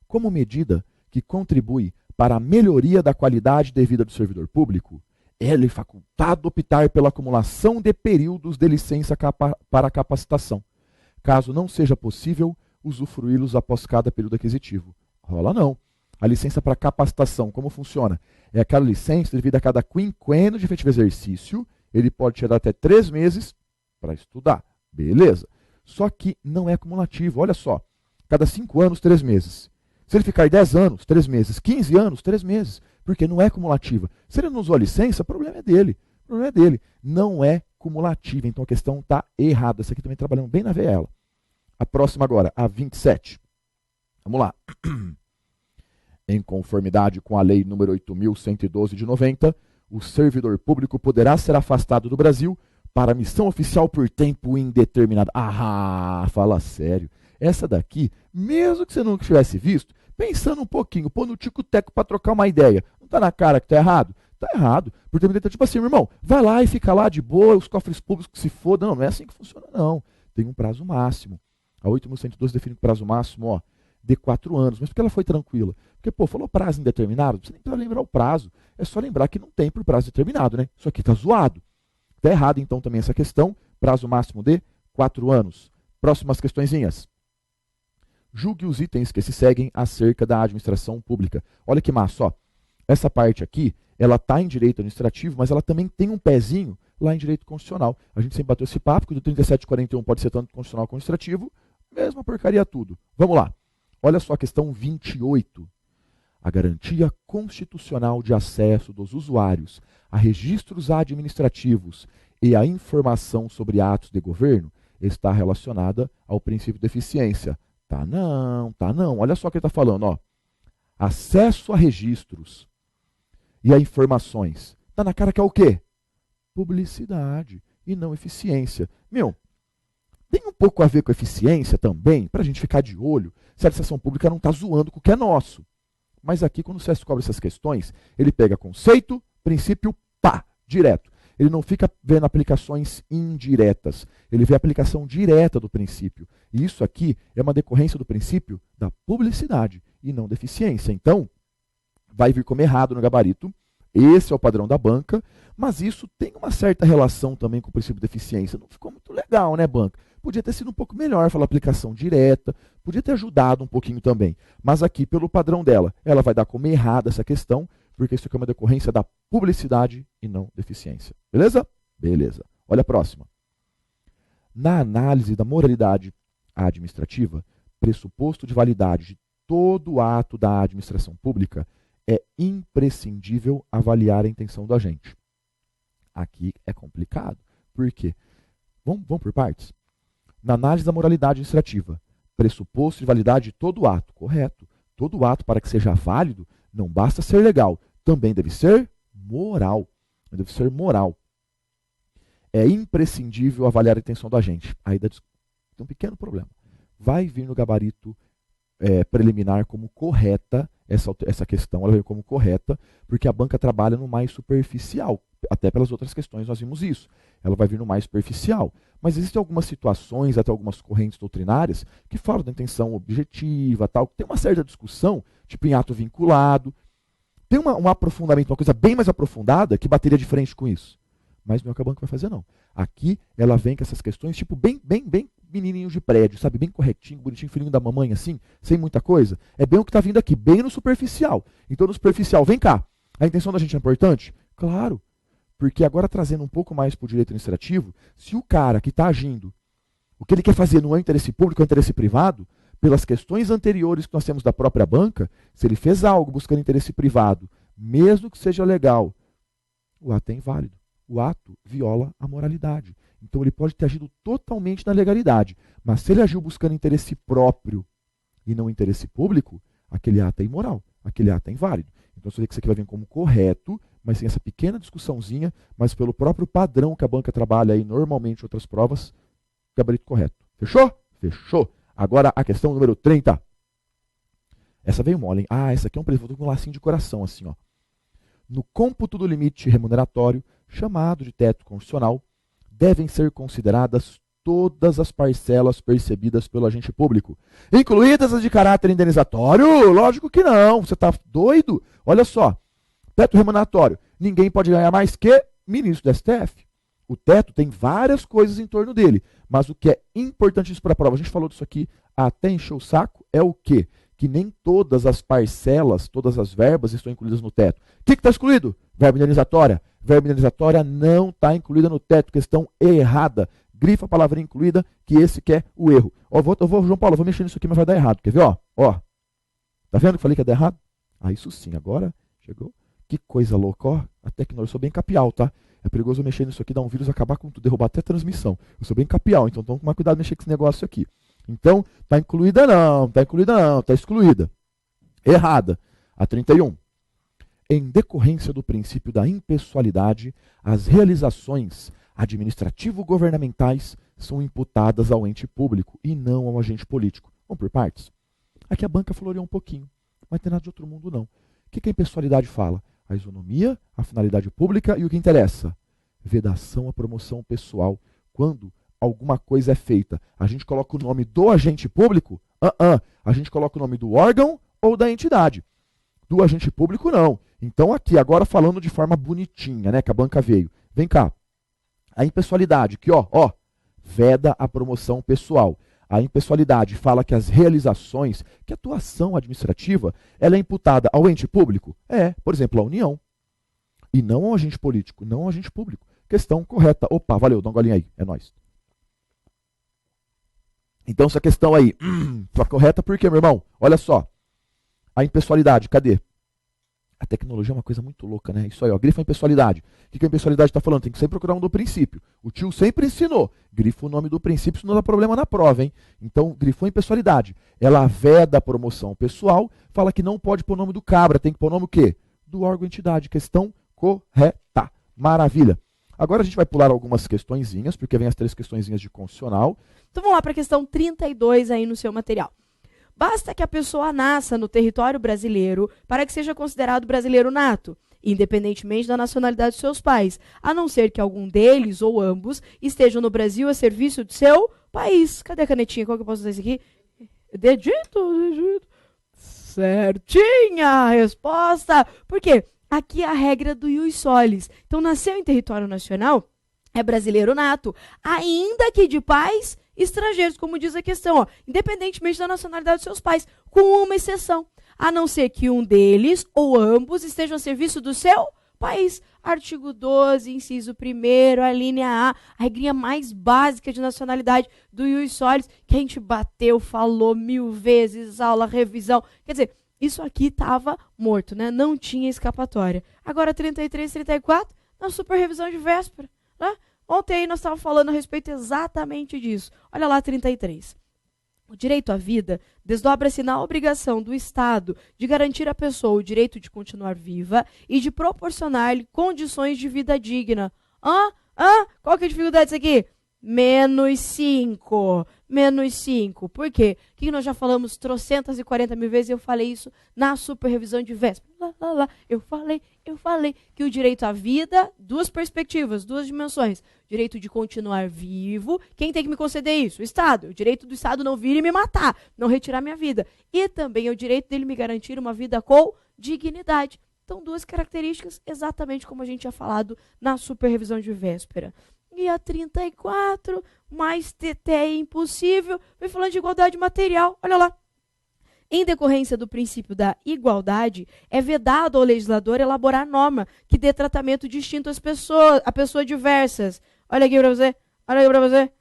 Como medida que contribui para a melhoria da qualidade de vida do servidor público, é-lhe facultado optar pela acumulação de períodos de licença para capacitação, caso não seja possível usufruí-los após cada período aquisitivo. Rola não. A licença para capacitação, como funciona? É aquela licença devido a cada quinquênio de efetivo exercício, ele pode tirar até 3 meses para estudar. Beleza. Só que não é cumulativo. Olha só, cada 5 anos, 3 meses. Se ele ficar 10 anos, 3 meses, 15 anos, 3 meses, porque não é cumulativa. Se ele não usou a licença, o problema é dele. O problema é dele. Não é cumulativa, então a questão está errada. Essa aqui também trabalhando bem na veia ela. A próxima agora, a 27. Vamos lá. Em conformidade com a Lei nº 8.112 de 90, o servidor público poderá ser afastado do Brasil para missão oficial por tempo indeterminado. Ah, fala sério. Essa daqui, mesmo que você nunca tivesse visto, pensando um pouquinho, pô no tico-teco para trocar uma ideia, não tá na cara que tá errado? Tá errado. Por tempo indeterminado, tipo assim, meu irmão, vai lá e fica lá de boa, os cofres públicos que se fodam. Não, não é assim que funciona, não. Tem um prazo máximo. A 8.112 define o prazo máximo, ó, de 4 anos. Mas por que ela foi tranquila? Porque, pô, falou prazo indeterminado, você nem precisa lembrar o prazo. É só lembrar que não tem por prazo determinado, né? Isso aqui tá zoado. Tá errado, então, também essa questão. Prazo máximo de 4 anos. Próximas questõezinhas. Julgue os itens que se seguem acerca da administração pública. Olha que massa, ó. Essa parte aqui, ela tá em direito administrativo, mas ela também tem um pezinho lá em direito constitucional. A gente sempre bateu esse papo, que o do 3741 pode ser tanto constitucional como administrativo. Mesma porcaria tudo. Vamos lá. Olha só a questão 28. A garantia constitucional de acesso dos usuários a registros administrativos e a informação sobre atos de governo está relacionada ao princípio de eficiência. Tá não, tá não. Olha só o que ele está falando, ó. Acesso a registros e a informações. Tá na cara que é o quê? Publicidade e não eficiência. Meu, tem um pouco a ver com eficiência também, para a gente ficar de olho se a administração pública não está zoando com o que é nosso. Mas aqui, quando o CES cobra essas questões, ele pega conceito, princípio, pá, direto. Ele não fica vendo aplicações indiretas. Ele vê a aplicação direta do princípio. E isso aqui é uma decorrência do princípio da publicidade e não da eficiência. Então, vai vir como errado no gabarito. Esse é o padrão da banca, mas isso tem uma certa relação também com o princípio de eficiência. Não ficou muito legal, né, banca? Podia ter sido um pouco melhor, falar aplicação direta, podia ter ajudado um pouquinho também. Mas aqui, pelo padrão dela, ela vai dar como errada essa questão, porque isso aqui é uma decorrência da publicidade e não da eficiência. Beleza? Beleza. Olha a próxima. Na análise da moralidade administrativa, pressuposto de validade de todo ato da administração pública, é imprescindível avaliar a intenção do agente. Aqui é complicado. Por quê? Vamos por partes. Na análise da moralidade administrativa, pressuposto de validade de todo ato, correto. Todo ato, para que seja válido, não basta ser legal, também deve ser moral. Deve ser moral. É imprescindível avaliar a intenção do agente. Aí tem um pequeno problema. Vai vir no gabarito preliminar como correta essa questão, ela veio como correta, porque a banca trabalha no mais superficial. Até pelas outras questões nós vimos isso. Ela vai vir no mais superficial. Mas existem algumas situações, até algumas correntes doutrinárias, que falam da intenção objetiva, tal. Tem uma certa discussão, tipo em ato vinculado. Tem um aprofundamento, uma coisa bem mais aprofundada, que bateria de frente com isso. Mas não é o que a banca vai fazer, não. Aqui ela vem com essas questões, tipo, bem menininho de prédio, sabe? Bem corretinho, bonitinho, filhinho da mamãe, assim, sem muita coisa. É bem o que está vindo aqui, bem no superficial. Então, no superficial, vem cá. A intenção da gente é importante? Claro. Porque agora, trazendo um pouco mais para o direito administrativo, se o cara que está agindo, o que ele quer fazer não é interesse público, é interesse privado, pelas questões anteriores que nós temos da própria banca, se ele fez algo buscando interesse privado, mesmo que seja legal, o ato é inválido. O ato viola a moralidade. Então ele pode ter agido totalmente na legalidade, mas se ele agiu buscando interesse próprio e não interesse público, aquele ato é imoral, aquele ato é inválido. Então você vê que isso aqui vai vir como correto, mas tem essa pequena discussãozinha, mas pelo próprio padrão que a banca trabalha aí normalmente em outras provas, gabarito correto. Fechou? Fechou. Agora a questão número 30. Essa veio mole, hein? Essa aqui é um presente com um lacinho de coração, assim, ó. No cômputo do limite remuneratório, chamado de teto constitucional, devem ser consideradas todas as parcelas percebidas pelo agente público, incluídas as de caráter indenizatório? Lógico que não, você está doido? Olha só, teto remuneratório, ninguém pode ganhar mais que ministro do STF. O teto tem várias coisas em torno dele, mas o que é importantíssimo para a prova, a gente falou disso aqui até encher o saco, é o quê? Que nem todas as parcelas, todas as verbas estão incluídas no teto. O que está excluído? Verba indenizatória. Verba indenizatória não está incluída no teto. Questão errada. Grifa a palavra incluída, que esse que é o erro. João Paulo, eu vou mexer nisso aqui, mas vai dar errado. Quer ver? Ó. Tá vendo que eu falei que ia dar errado? Isso sim, agora chegou. Que coisa louca, ó. A tecnologia, eu sou bem capial, tá? É perigoso eu mexer nisso aqui, dar um vírus, acabar com tudo, derrubar até a transmissão. Eu sou bem capial, então toma cuidado de mexer com esse negócio aqui. Então, está incluída não, está excluída. Errada. A 31. Em decorrência do princípio da impessoalidade, as realizações administrativo-governamentais são imputadas ao ente público e não ao agente político. Vamos por partes. Aqui a banca floreou um pouquinho, não vai ter nada de outro mundo não. O que a impessoalidade fala? A isonomia, a finalidade pública e o que interessa? Vedação à promoção pessoal. Quando alguma coisa é feita, a gente coloca o nome do agente público? A gente coloca o nome do órgão ou da entidade. Do agente público, não. Então aqui, agora falando de forma bonitinha, né, que a banca veio. Vem cá. A impessoalidade, que veda a promoção pessoal. A impessoalidade fala que as realizações, que a atuação administrativa, ela é imputada ao ente público? Por exemplo, à União. E não ao agente político, não ao agente público. Questão correta. Opa, valeu, dá uma golinha aí, é nóis. Então essa questão aí, tá correta por quê, meu irmão? Olha só, a impessoalidade, cadê? A tecnologia é uma coisa muito louca, né? Isso aí, ó, grifa a impessoalidade. O que a impessoalidade está falando? Tem que sempre procurar um do princípio. O tio sempre ensinou. Grifa o nome do princípio, senão dá problema na prova, hein? Então, grifou a impessoalidade. Ela veda a promoção pessoal, fala que não pode pôr o nome do cabra, tem que pôr o nome o quê? Do órgão entidade. Questão correta. Maravilha. Agora a gente vai pular algumas questõezinhas, porque vem as 3 questõezinhas de constitucional. Então vamos lá para a questão 32 aí no seu material. Basta que a pessoa nasça no território brasileiro para que seja considerado brasileiro nato, independentemente da nacionalidade de seus pais, a não ser que algum deles ou ambos estejam no Brasil a serviço de seu país. Cadê a canetinha? Qual que eu posso usar isso aqui? Dedito. certinha a resposta. Por quê? Aqui é a regra do ius solis. Então, nasceu em território nacional, é brasileiro nato, ainda que de pais estrangeiros, como diz a questão, ó, independentemente da nacionalidade dos seus pais, com uma exceção, a não ser que um deles ou ambos estejam a serviço do seu país. Artigo 12, inciso 1º, a linha A, a regrinha mais básica de nacionalidade do ius solis, que a gente bateu, falou 1000 vezes, aula, revisão. Quer dizer, isso aqui estava morto, né? Não tinha escapatória. Agora 33, 34, na super revisão de véspera, né? Ontem aí nós estávamos falando a respeito exatamente disso. Olha lá, 33. O direito à vida desdobra-se na obrigação do Estado de garantir à pessoa o direito de continuar viva e de proporcionar-lhe condições de vida digna. Qual que é a dificuldade disso aqui? -5. -5. Por quê? O que nós já falamos 340.000 vezes, eu falei isso na super revisão de véspera. Eu falei que o direito à vida, duas perspectivas, duas dimensões. Direito de continuar vivo. Quem tem que me conceder isso? O Estado. O direito do Estado não vir e me matar, não retirar minha vida. E também o direito dele me garantir uma vida com dignidade. Então, duas características, exatamente como a gente tinha falado na super revisão de véspera. E a 34, mais é impossível, vem falando de igualdade material. Olha lá. Em decorrência do princípio da igualdade, é vedado ao legislador elaborar norma que dê tratamento distinto às pessoas, a pessoas diversas. Olha aqui para você. Olha aqui para você.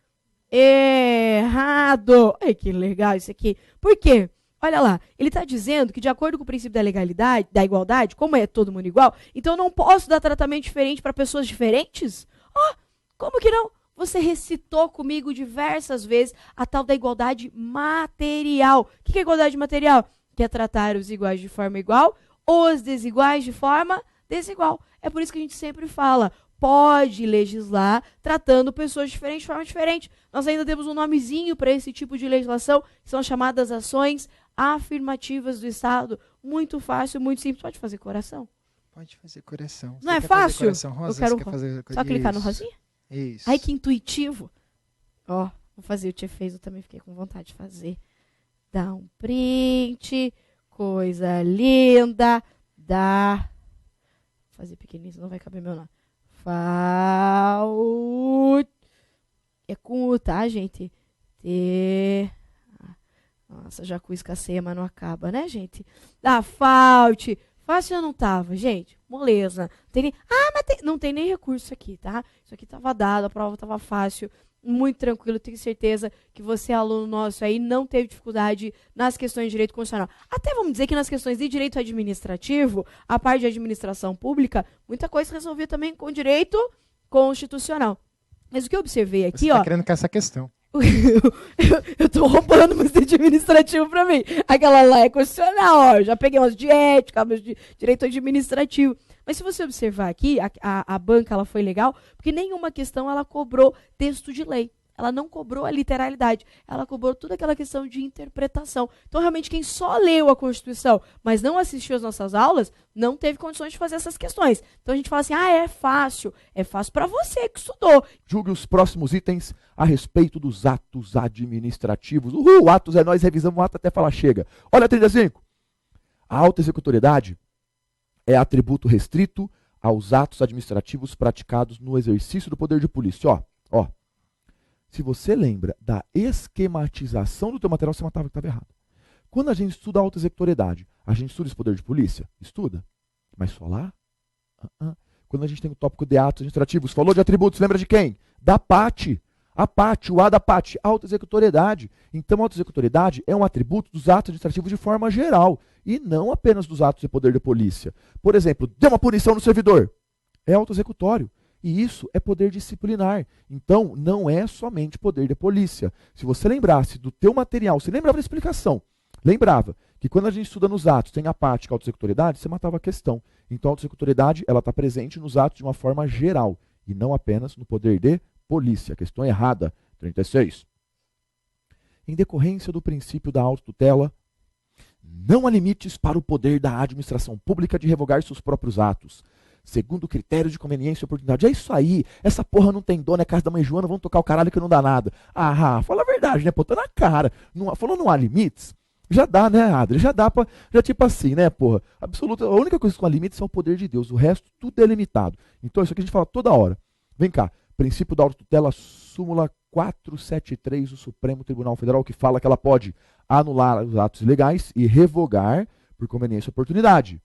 Errado. Ai, que legal isso aqui. Por quê? Olha lá, ele está dizendo que de acordo com o princípio da legalidade, da igualdade, como é todo mundo igual, então eu não posso dar tratamento diferente para pessoas diferentes? Como que não? Você recitou comigo diversas vezes a tal da igualdade material. O que é igualdade material? Que é tratar os iguais de forma igual, os desiguais de forma desigual. É por isso que a gente sempre fala, pode legislar tratando pessoas diferentes de forma diferente. Nós ainda temos um nomezinho para esse tipo de legislação, que são chamadas ações afirmativas do Estado. Muito fácil, muito simples. Pode fazer coração? Pode fazer coração. Não é fácil? Coração rosa? Eu quero só clicar no rosinha? Isso. Ai, que intuitivo. Vou fazer, o Tia fez, eu também fiquei com vontade de fazer. Dá um print, coisa linda, dá. Vou fazer pequenininho, senão não vai caber meu nome. É com U, tá, gente? Nossa, já com escasseia, mas não acaba, né, gente? Dá falte. Fácil ou não tava, gente? Moleza. Não tem nem recurso aqui, tá? Isso aqui tava dado, a prova tava fácil, muito tranquilo. Tenho certeza que você, aluno nosso aí, não teve dificuldade nas questões de direito constitucional. Até vamos dizer que nas questões de direito administrativo, a parte de administração pública, muita coisa se resolvia também com direito constitucional. Mas o que eu observei aqui, você tá querendo caçar essa questão. Eu tô roubando música administrativo pra mim. Aquela lá é constitucional, eu já peguei umas de ética, umas de direito administrativo. Mas se você observar aqui, a banca ela foi legal, porque nenhuma questão ela cobrou texto de lei. Ela não cobrou a literalidade, ela cobrou toda aquela questão de interpretação. Então, realmente, quem só leu a Constituição, mas não assistiu às nossas aulas, não teve condições de fazer essas questões. Então, a gente fala assim, é fácil para você que estudou. Julgue os próximos itens a respeito dos atos administrativos. Atos é nós, revisamos o ato até falar chega. Olha, 35. A autoexecutoriedade é atributo restrito aos atos administrativos praticados no exercício do poder de polícia. Se você lembra da esquematização do teu material, você matava que estava errado. Quando a gente estuda a autoexecutoriedade, a gente estuda esse poder de polícia? Estuda. Mas só lá? Quando a gente tem o tópico de atos administrativos, falou de atributos, lembra de quem? Da PAT. A PAT, o A da PAT, autoexecutoriedade. Então, a autoexecutoriedade é um atributo dos atos administrativos de forma geral, e não apenas dos atos de poder de polícia. Por exemplo, deu uma punição no servidor. É autoexecutório. E isso é poder disciplinar. Então, não é somente poder de polícia. Se você lembrasse do teu material, você lembrava da explicação, lembrava que quando a gente estuda nos atos, tem a parte que é a autoexecutoriedade, você matava a questão. Então, a autoexecutoriedade está presente nos atos de uma forma geral, e não apenas no poder de polícia. Questão errada. 36. Em decorrência do princípio da autotutela, não há limites para o poder da administração pública de revogar seus próprios atos, segundo critério de conveniência e oportunidade. É isso aí, essa porra não tem dono, é casa da mãe Joana, vamos tocar o caralho que não dá nada. Fala a verdade, né, pô, tá na cara. Falou não há limites, Já dá, né, Adri? Já dá pra. Já tipo assim, né, porra? Absoluta. A única coisa com limites é o poder de Deus. O resto, tudo é limitado. Então, isso aqui a gente fala toda hora. Vem cá. Princípio da autotutela, súmula 473 do Supremo Tribunal Federal, que fala que ela pode anular os atos ilegais e revogar, por conveniência e oportunidade,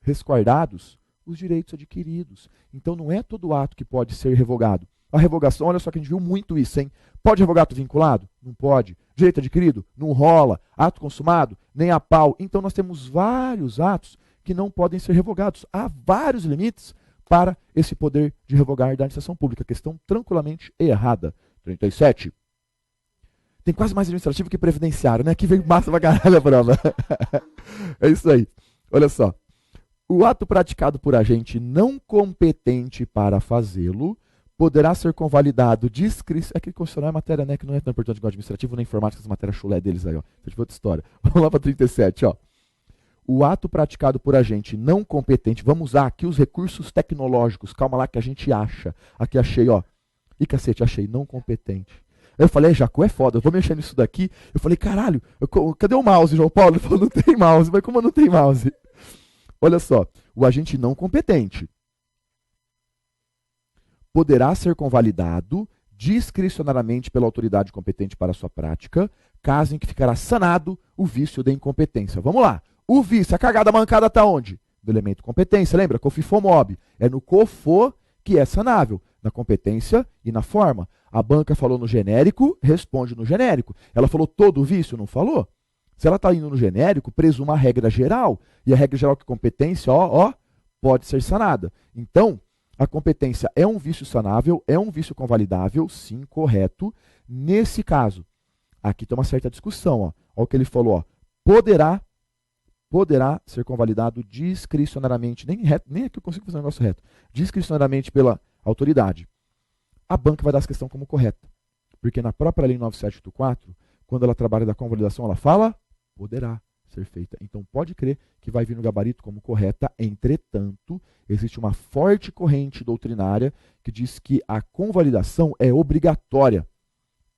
resguardados os direitos adquiridos. Então, não é todo ato que pode ser revogado. A revogação, olha só que a gente viu muito isso, hein? Pode revogar ato vinculado? Não pode. Direito adquirido? Não rola. Ato consumado? Nem a pau. Então nós temos vários atos que não podem ser revogados. Há vários limites para esse poder de revogar da administração pública. Questão tranquilamente errada. 37. Tem quase mais administrativo que previdenciário, né? Aqui vem massa pra caralho a prova. É isso aí. Olha só. O ato praticado por agente não competente para fazê-lo poderá ser convalidado é que constitucional é matéria, né, que não é tão importante igual administrativo, nem informática, essa matéria chulé deles aí, ó. Isso é outra história. Vamos lá para 37, ó. O ato praticado por agente não competente, vamos usar aqui os recursos tecnológicos, calma lá que a gente acha. Aqui achei, ó. Ih, cacete, achei, não competente. Eu falei, Jacu é foda, eu vou mexer nisso daqui. Eu falei, caralho, cadê o mouse, João Paulo? Ele falou, não tem mouse, mas como não tem mouse? Olha só, o agente não competente poderá ser convalidado discricionariamente pela autoridade competente para sua prática, caso em que ficará sanado o vício da incompetência. Vamos lá. O vício, a cagada mancada está onde? No elemento competência, lembra? COFIFOMOB. É no COFO que é sanável, na competência e na forma. A banca falou no genérico, responde no genérico. Ela falou todo o vício, não falou? Se ela está indo no genérico, presuma a regra geral, e a regra geral que competência, pode ser sanada. Então, a competência é um vício sanável, é um vício convalidável, sim, correto. Nesse caso, aqui tem uma certa discussão. Olha o que ele falou. Poderá ser convalidado discricionariamente, nem aqui eu consigo fazer um negócio reto, discricionariamente pela autoridade. A banca vai dar essa questão como correta. Porque na própria lei 9784, quando ela trabalha da convalidação, ela fala, poderá ser feita. Então pode crer que vai vir no gabarito como correta. Entretanto, existe uma forte corrente doutrinária que diz que a convalidação é obrigatória.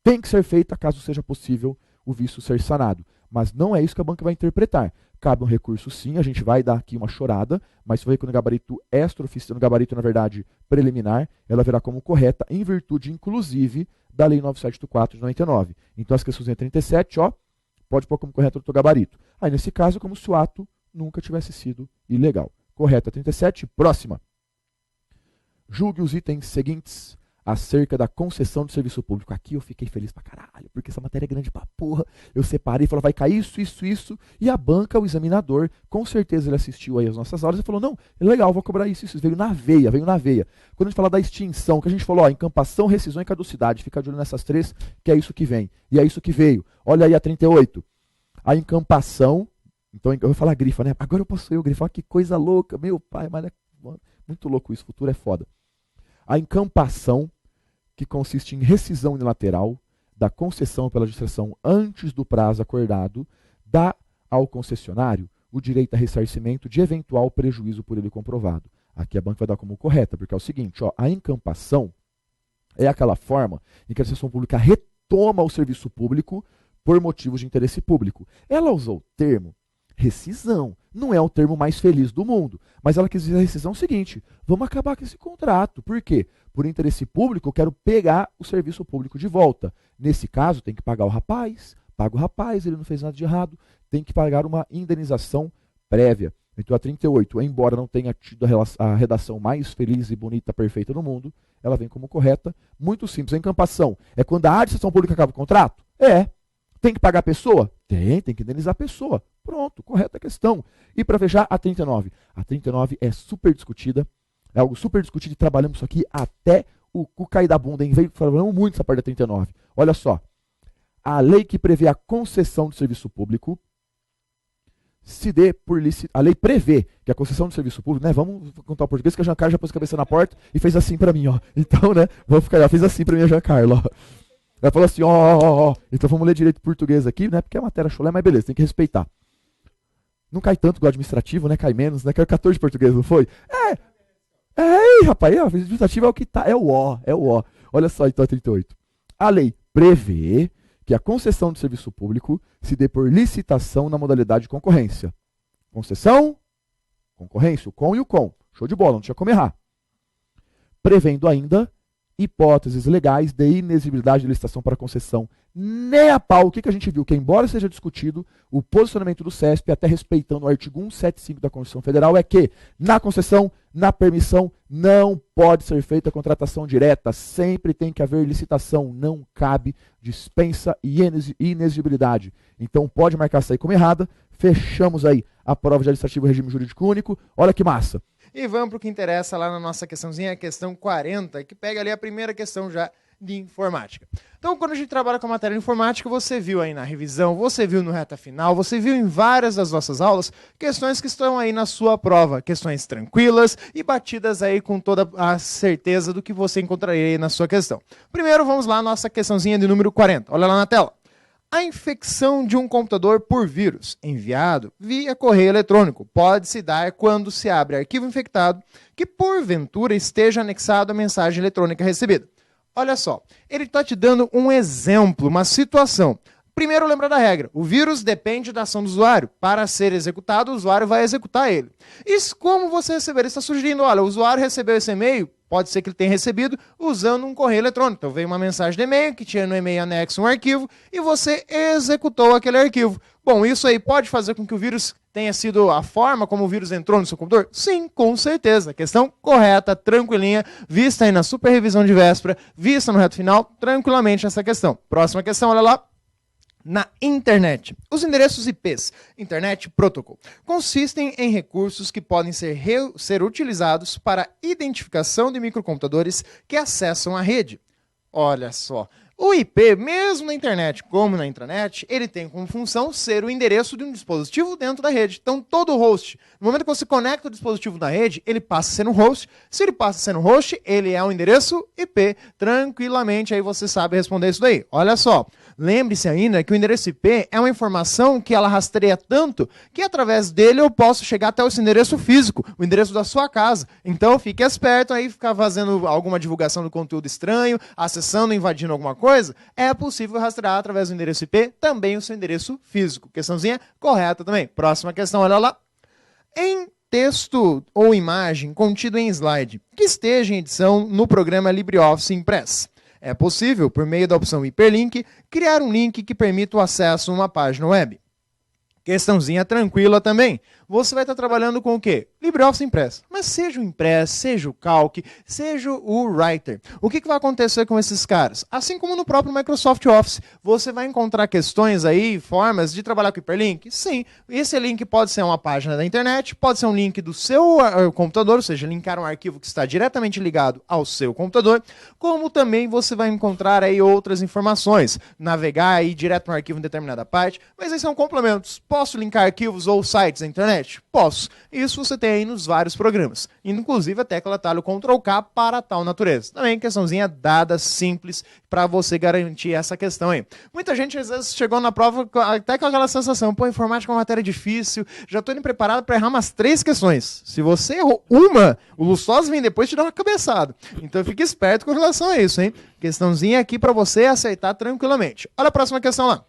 Tem que ser feita caso seja possível o vício ser sanado. Mas não é isso que a banca vai interpretar. Cabe um recurso sim, a gente vai dar aqui uma chorada, mas se for no gabarito extraoficial, no gabarito, na verdade, preliminar, ela verá como correta, em virtude, inclusive, da Lei 9784 de 99. Então as questões 37, pode pôr como correto o teu gabarito. Aí, nesse caso, como se o ato nunca tivesse sido ilegal. Correta 37, próxima. Julgue os itens seguintes acerca da concessão de serviço público. Aqui eu fiquei feliz pra caralho, porque essa matéria é grande pra porra. Eu separei, falei, vai cair isso. E a banca, o examinador, com certeza ele assistiu aí às nossas aulas e falou, não, é legal, vou cobrar isso. Veio na veia. Quando a gente fala da extinção, que a gente falou, encampação, rescisão e caducidade, fica de olho nessas três, que é isso que vem. E é isso que veio. Olha aí a 38. A encampação, então eu vou falar grifa, né? Agora eu posso eu grifar, que coisa louca, meu pai, mas é muito louco isso, futuro é foda. A encampação, que consiste em rescisão unilateral da concessão pela administração antes do prazo acordado, dá ao concessionário o direito a ressarcimento de eventual prejuízo por ele comprovado. Aqui a banca vai dar como correta, porque é o seguinte, a encampação é aquela forma em que a administração pública retoma o serviço público por motivos de interesse público. Ela usou o termo rescisão. Não é o termo mais feliz do mundo, mas ela quis dizer a rescisão seguinte, vamos acabar com esse contrato. Por quê? Por interesse público, eu quero pegar o serviço público de volta. Nesse caso, tem que pagar o rapaz, paga o rapaz, ele não fez nada de errado, tem que pagar uma indenização prévia. Então a 38, embora não tenha tido a redação mais feliz e bonita, perfeita do mundo, ela vem como correta. Muito simples, a encampação é quando a administração pública acaba o contrato? Tem que pagar a pessoa? Tem que indenizar a pessoa. Pronto, correta a questão. E para fechar, a 39. A 39 é super discutida, é algo super discutido e trabalhamos isso aqui até o cu cair da bunda, hein? Falamos muito essa parte da 39. Olha só, a lei que prevê a concessão de serviço público se dê por licitação. A lei prevê que a concessão de serviço público, né? Vamos contar o português, que a Giancarlo já pôs a cabeça na porta e fez assim para mim, Então, né? Vamos ficar, fez assim para mim a Giancarlo, Ela falou assim, Então vamos ler direito português aqui, né? Porque é matéria chulé, mas beleza, tem que respeitar. Não cai tanto igual administrativo, né? Cai menos, né? Caiu 14 de português, não foi? Rapaz, administrativo é o que tá, é o O. Olha só, então, 38. A lei prevê que a concessão de serviço público se dê por licitação na modalidade de concorrência. Concessão, concorrência, o com e o com. Show de bola, não tinha como errar. Prevendo ainda hipóteses legais de inexigibilidade de licitação para concessão. Nem a pau, o que a gente viu? Que embora seja discutido, o posicionamento do CESP, até respeitando o artigo 175 da Constituição Federal, é que na concessão, na permissão, não pode ser feita contratação direta, sempre tem que haver licitação, não cabe dispensa e inexigibilidade. Então pode marcar essa aí como errada, fechamos aí a prova de administrativo regime jurídico único, olha que massa. E vamos para o que interessa lá na nossa questãozinha, a questão 40, que pega ali a primeira questão já de informática. Então, quando a gente trabalha com a matéria de informática, você viu aí na revisão, você viu no reta final, você viu em várias das nossas aulas, questões que estão aí na sua prova, questões tranquilas e batidas aí com toda a certeza do que você encontraria aí na sua questão. Primeiro, vamos lá, nossa questãozinha de número 40. Olha lá na tela. A infecção de um computador por vírus enviado via correio eletrônico pode se dar quando se abre arquivo infectado que porventura esteja anexado à mensagem eletrônica recebida. Olha só, ele está te dando um exemplo, uma situação. Primeiro, lembra da regra. O vírus depende da ação do usuário. Para ser executado, o usuário vai executar ele. Isso como você receber? Ele está sugerindo, olha, o usuário recebeu esse e-mail, pode ser que ele tenha recebido usando um correio eletrônico. Então veio uma mensagem de e-mail, que tinha no e-mail anexo um arquivo, e você executou aquele arquivo. Bom, isso aí pode fazer com que o vírus tenha sido a forma como o vírus entrou no seu computador? Sim, com certeza. Questão correta, tranquilinha, vista aí na super revisão de véspera, vista no reto final, tranquilamente essa questão. Próxima questão, olha lá. Na internet. Os endereços IPs, Internet Protocol, consistem em recursos que podem ser utilizados para identificação de microcomputadores que acessam a rede. Olha só. O IP, mesmo na internet como na intranet, ele tem como função ser o endereço de um dispositivo dentro da rede. Então, todo host, no momento que você conecta o dispositivo na rede, ele passa a ser um host. Se ele passa a ser um host, ele é um endereço IP. Tranquilamente, aí você sabe responder isso daí. Olha só, lembre-se ainda que o endereço IP é uma informação que ela rastreia tanto que através dele eu posso chegar até esse endereço físico, o endereço da sua casa. Então, fique esperto aí, ficar fazendo alguma divulgação do conteúdo estranho, acessando, invadindo alguma coisa, é possível rastrear através do endereço IP também o seu endereço físico. Questãozinha correta também. Próxima questão, olha lá. Em texto ou imagem contido em slide que esteja em edição no programa LibreOffice Impress, é possível, por meio da opção Hiperlink, criar um link que permita o acesso a uma página web. Questãozinha tranquila também. Você vai estar trabalhando com o quê? LibreOffice Impress. Mas seja o Impress, seja o Calc, seja o Writer. O que vai acontecer com esses caras? Assim como no próprio Microsoft Office, você vai encontrar questões aí, formas de trabalhar com hiperlink? Sim. Esse link pode ser uma página da internet, pode ser um link do seu computador, ou seja, linkar um arquivo que está diretamente ligado ao seu computador, como também você vai encontrar aí outras informações, navegar aí direto no arquivo em determinada parte, mas aí são complementos. Posso linkar arquivos ou sites da internet? Posso. Isso você tem aí nos vários programas. Inclusive a tecla atalho Ctrl+K para tal natureza. Também questãozinha dada, simples, para você garantir essa questão aí. Muita gente às vezes chegou na prova até com aquela sensação, pô, informática é uma matéria difícil, já estou indo preparado para errar umas 3 questões. Se você errou uma, o Lustosa vem depois te dar uma cabeçada. Então fique esperto com relação a isso, hein? Questãozinha aqui para você aceitar tranquilamente. Olha a próxima questão lá.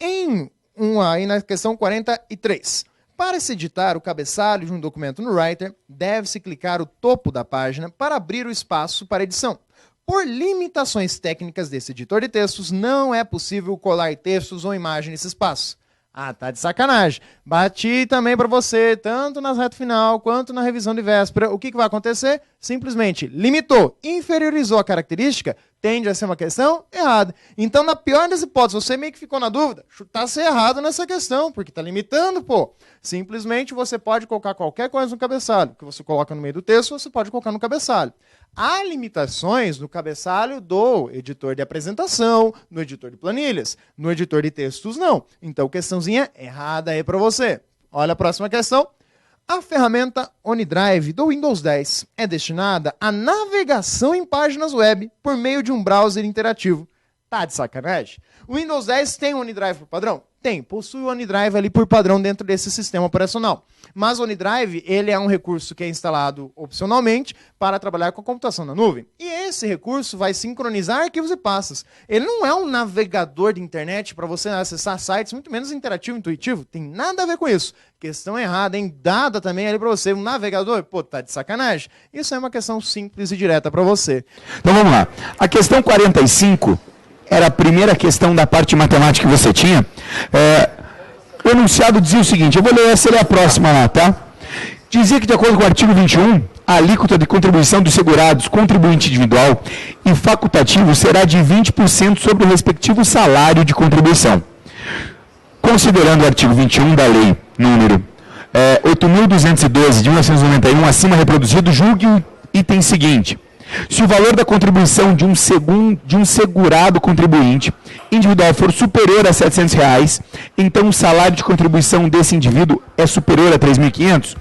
Aí na questão 43. Para se editar o cabeçalho de um documento no Writer, deve-se clicar o topo da página para abrir o espaço para edição. Por limitações técnicas desse editor de textos, não é possível colar textos ou imagem nesse espaço. Ah, tá de sacanagem. Bati também para você, tanto na reta final quanto na revisão de véspera. O que vai acontecer? Simplesmente limitou, inferiorizou a característica, tende a ser uma questão errada. Então, na pior das hipóteses, você meio que ficou na dúvida, está ser errado nessa questão, porque está limitando, pô. Simplesmente você pode colocar qualquer coisa no cabeçalho. Que você coloca no meio do texto, você pode colocar no cabeçalho. Há limitações no cabeçalho do editor de apresentação, no editor de planilhas, no editor de textos não. Então, questãozinha errada aí para você. Olha a próxima questão. A ferramenta OneDrive do Windows 10 é destinada à navegação em páginas web por meio de um browser interativo. Tá de sacanagem? O Windows 10 tem o OneDrive por padrão? Tem, possui o OneDrive ali por padrão dentro desse sistema operacional. Mas o OneDrive, ele é um recurso que é instalado opcionalmente para trabalhar com a computação na nuvem. E esse recurso vai sincronizar arquivos e pastas. Ele não é um navegador de internet para você acessar sites, muito menos interativo, intuitivo. Tem nada a ver com isso. Questão errada, hein? Dada também ali para você, um navegador? Pô, tá de sacanagem? Isso é uma questão simples e direta para você. Então vamos lá. A questão 45 era a primeira questão da parte matemática que você tinha. O enunciado dizia o seguinte, eu vou ler essa, ele é a próxima lá, tá? Dizia que, de acordo com o artigo 21, a alíquota de contribuição dos segurados, contribuinte individual e facultativo será de 20% sobre o respectivo salário de contribuição. Considerando o artigo 21 da lei número 8.212 de 1991, acima reproduzido, julgue o item seguinte. Se o valor da contribuição de um segurado contribuinte individual for superior a R$ 700, então o salário de contribuição desse indivíduo é superior a R$ 3.500.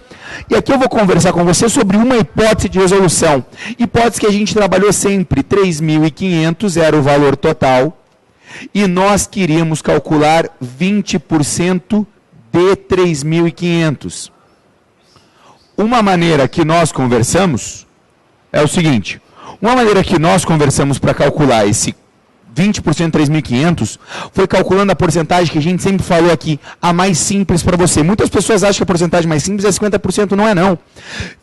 E aqui eu vou conversar com você sobre uma hipótese de resolução. Hipótese que a gente trabalhou sempre, R$ 3.500 era o valor total, e nós queríamos calcular 20% de R$ 3.500. Uma maneira que nós conversamos é o seguinte, uma maneira que nós conversamos para calcular esse 20% de 3.500 foi calculando a porcentagem que a gente sempre falou aqui, a mais simples para você. Muitas pessoas acham que a porcentagem mais simples é 50%, não é não.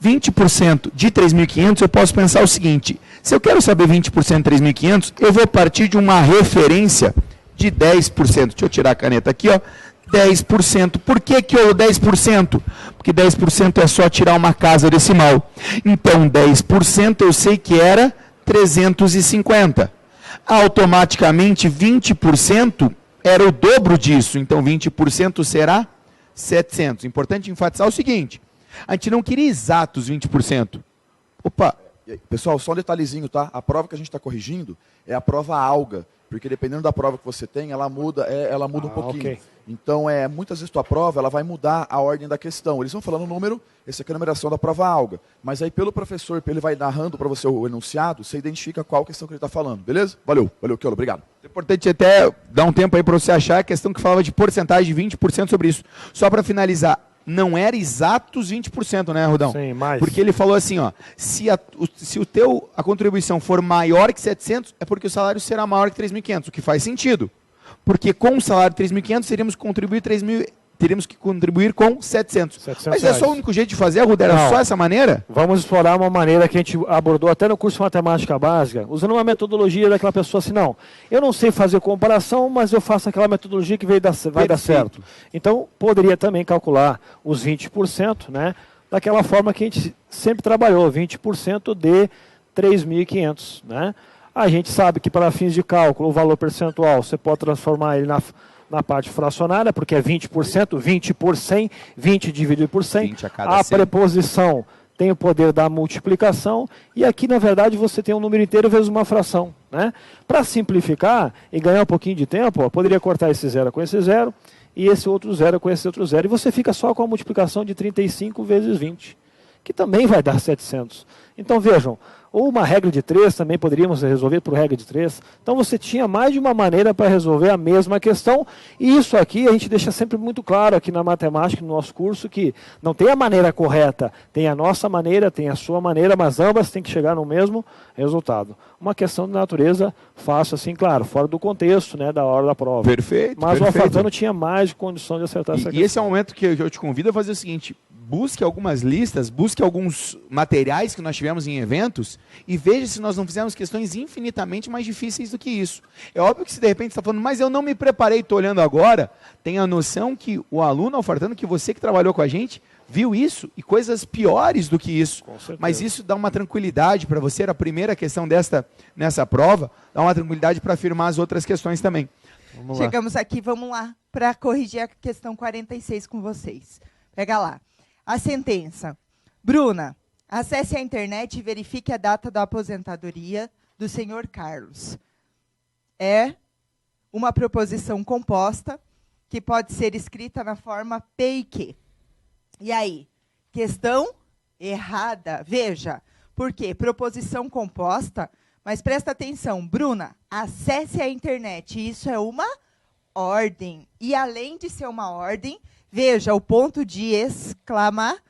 20% de 3.500 eu posso pensar o seguinte, se eu quero saber 20% de 3.500, eu vou partir de uma referência de 10%. Deixa eu tirar a caneta aqui, ó. 10%. Por que que eu 10%? Porque 10% é só tirar uma casa decimal. Então, 10% eu sei que era 350. Automaticamente, 20% era o dobro disso. Então, 20% será 700. Importante enfatizar o seguinte. A gente não queria exatos 20%. Opa! Pessoal, só um detalhezinho, tá? A prova que a gente está corrigindo é a prova alga. Porque dependendo da prova que você tem, ela muda um pouquinho. Okay. Então, muitas vezes tua prova ela vai mudar a ordem da questão. Eles vão falando o número, essa aqui é a numeração da prova alga. Mas aí pelo professor, ele vai narrando para você o enunciado, você identifica qual questão que ele está falando, beleza? Valeu, Kiolo, obrigado. É importante até dar um tempo aí para você achar a questão que falava de porcentagem de 20% sobre isso. Só para finalizar, não era exatos 20%, né, Rudão? Sim, mais. Porque ele falou assim, ó, se a contribuição for maior que 700, é porque o salário será maior que 3.500, o que faz sentido. Porque com o salário de 3.500, teríamos que contribuir com 700. Mas é só o único jeito de fazer, Ruda? Era só essa maneira? Vamos explorar uma maneira que a gente abordou até no curso de matemática básica, usando uma metodologia daquela pessoa assim, não, eu não sei fazer comparação, mas eu faço aquela metodologia que vai dar certo. Então, poderia também calcular os 20%, né, daquela forma que a gente sempre trabalhou, 20% de 3.500, né? A gente sabe que para fins de cálculo, o valor percentual, você pode transformar ele na parte fracionária, porque é 20%, 20 por 100, 20 dividido por 100. 20 a cada 100. Preposição tem o poder da multiplicação, e aqui, na verdade, você tem um número inteiro vezes uma fração, né? Para simplificar e ganhar um pouquinho de tempo, poderia cortar esse zero com esse zero, e esse outro zero com esse outro zero, e você fica só com a multiplicação de 35 vezes 20, que também vai dar 700. Então, vejam, ou uma regra de 3 também poderíamos resolver por regra de 3. Então você tinha mais de uma maneira para resolver a mesma questão. E isso aqui a gente deixa sempre muito claro aqui na matemática, no nosso curso, que não tem a maneira correta. Tem a nossa maneira, tem a sua maneira, mas ambas têm que chegar no mesmo resultado. Uma questão de natureza fácil, assim, claro, fora do contexto, né, da hora da prova. Perfeito. Mas o Alfazano tinha mais condição de acertar essa questão. E esse é o momento que eu te convido a fazer o seguinte: busque algumas listas, busque alguns materiais que nós tivemos em eventos e veja se nós não fizemos questões infinitamente mais difíceis do que isso. É óbvio que se de repente você está falando, mas eu não me preparei, estou olhando agora, tenha a noção que o aluno Alfazano, que você que trabalhou com a gente, viu isso e coisas piores do que isso. Mas isso dá uma tranquilidade para você, era a primeira questão nessa prova, dá uma tranquilidade para afirmar as outras questões também. Chegamos aqui, vamos lá, para corrigir a questão 46 com vocês. Pega lá. A sentença. Bruna, acesse a internet e verifique a data da aposentadoria do senhor Carlos. É uma proposição composta que pode ser escrita na forma P e Q. E aí? Questão errada. Veja, por quê? Proposição composta, Mas presta atenção, Bruna, acesse a internet. Isso é uma ordem. E além de ser uma ordem, veja o ponto de exclamação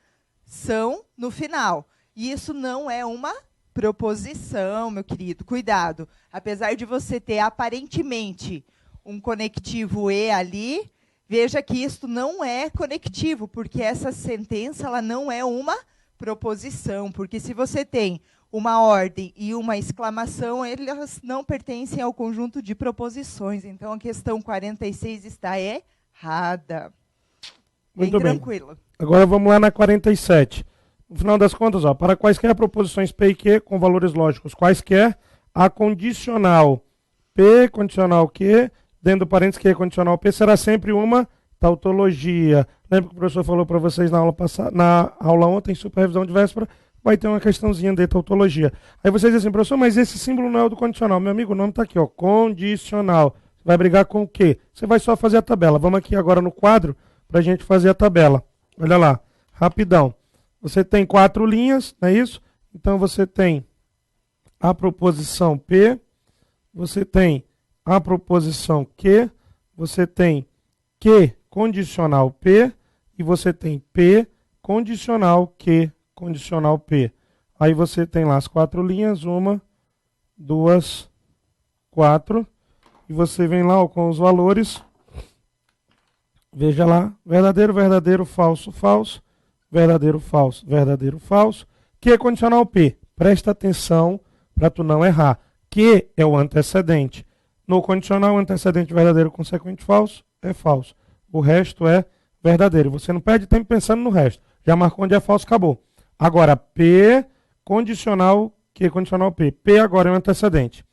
no final. E isso não é uma proposição, meu querido. Cuidado. Apesar de você ter aparentemente um conectivo e ali, veja que isto não é conectivo, porque essa sentença ela não é uma proposição. Porque se você tem uma ordem e uma exclamação, elas não pertencem ao conjunto de proposições. Então, a questão 46 está errada. Muito bem. Tranquilo. Agora vamos lá na 47. No final das contas, ó, para quaisquer proposições P e Q com valores lógicos quaisquer, a condicional P, condicional Q, dentro do parênteses Q, condicional P, será sempre uma tautologia. Lembra que o professor falou para vocês na aula passada, na aula ontem, supervisão de véspera, vai ter uma questãozinha de tautologia. Aí vocês dizem assim, professor, mas esse símbolo não é o do condicional. Meu amigo, o nome está aqui, ó, condicional. Você vai brigar com o quê? Você vai só fazer a tabela. Vamos aqui agora no quadro para a gente fazer a tabela. Olha lá, rapidão. Você tem 4 linhas, não é isso? Então você tem a proposição P, você tem a proposição Q, você tem Q condicional P e você tem P condicional Q condicional P. Aí você tem lá as 4 linhas, 1, 2, 4, e você vem lá ó, com os valores. Veja lá, verdadeiro, verdadeiro, falso, falso, verdadeiro, falso, verdadeiro, falso. Q condicional P. Presta atenção para tu não errar. Q é o antecedente. No condicional, antecedente verdadeiro, consequente falso, é falso. O resto é verdadeiro. Você não perde tempo pensando no resto. Já marcou onde é falso, acabou. Agora, P condicional, Q condicional P. P agora é o antecedente.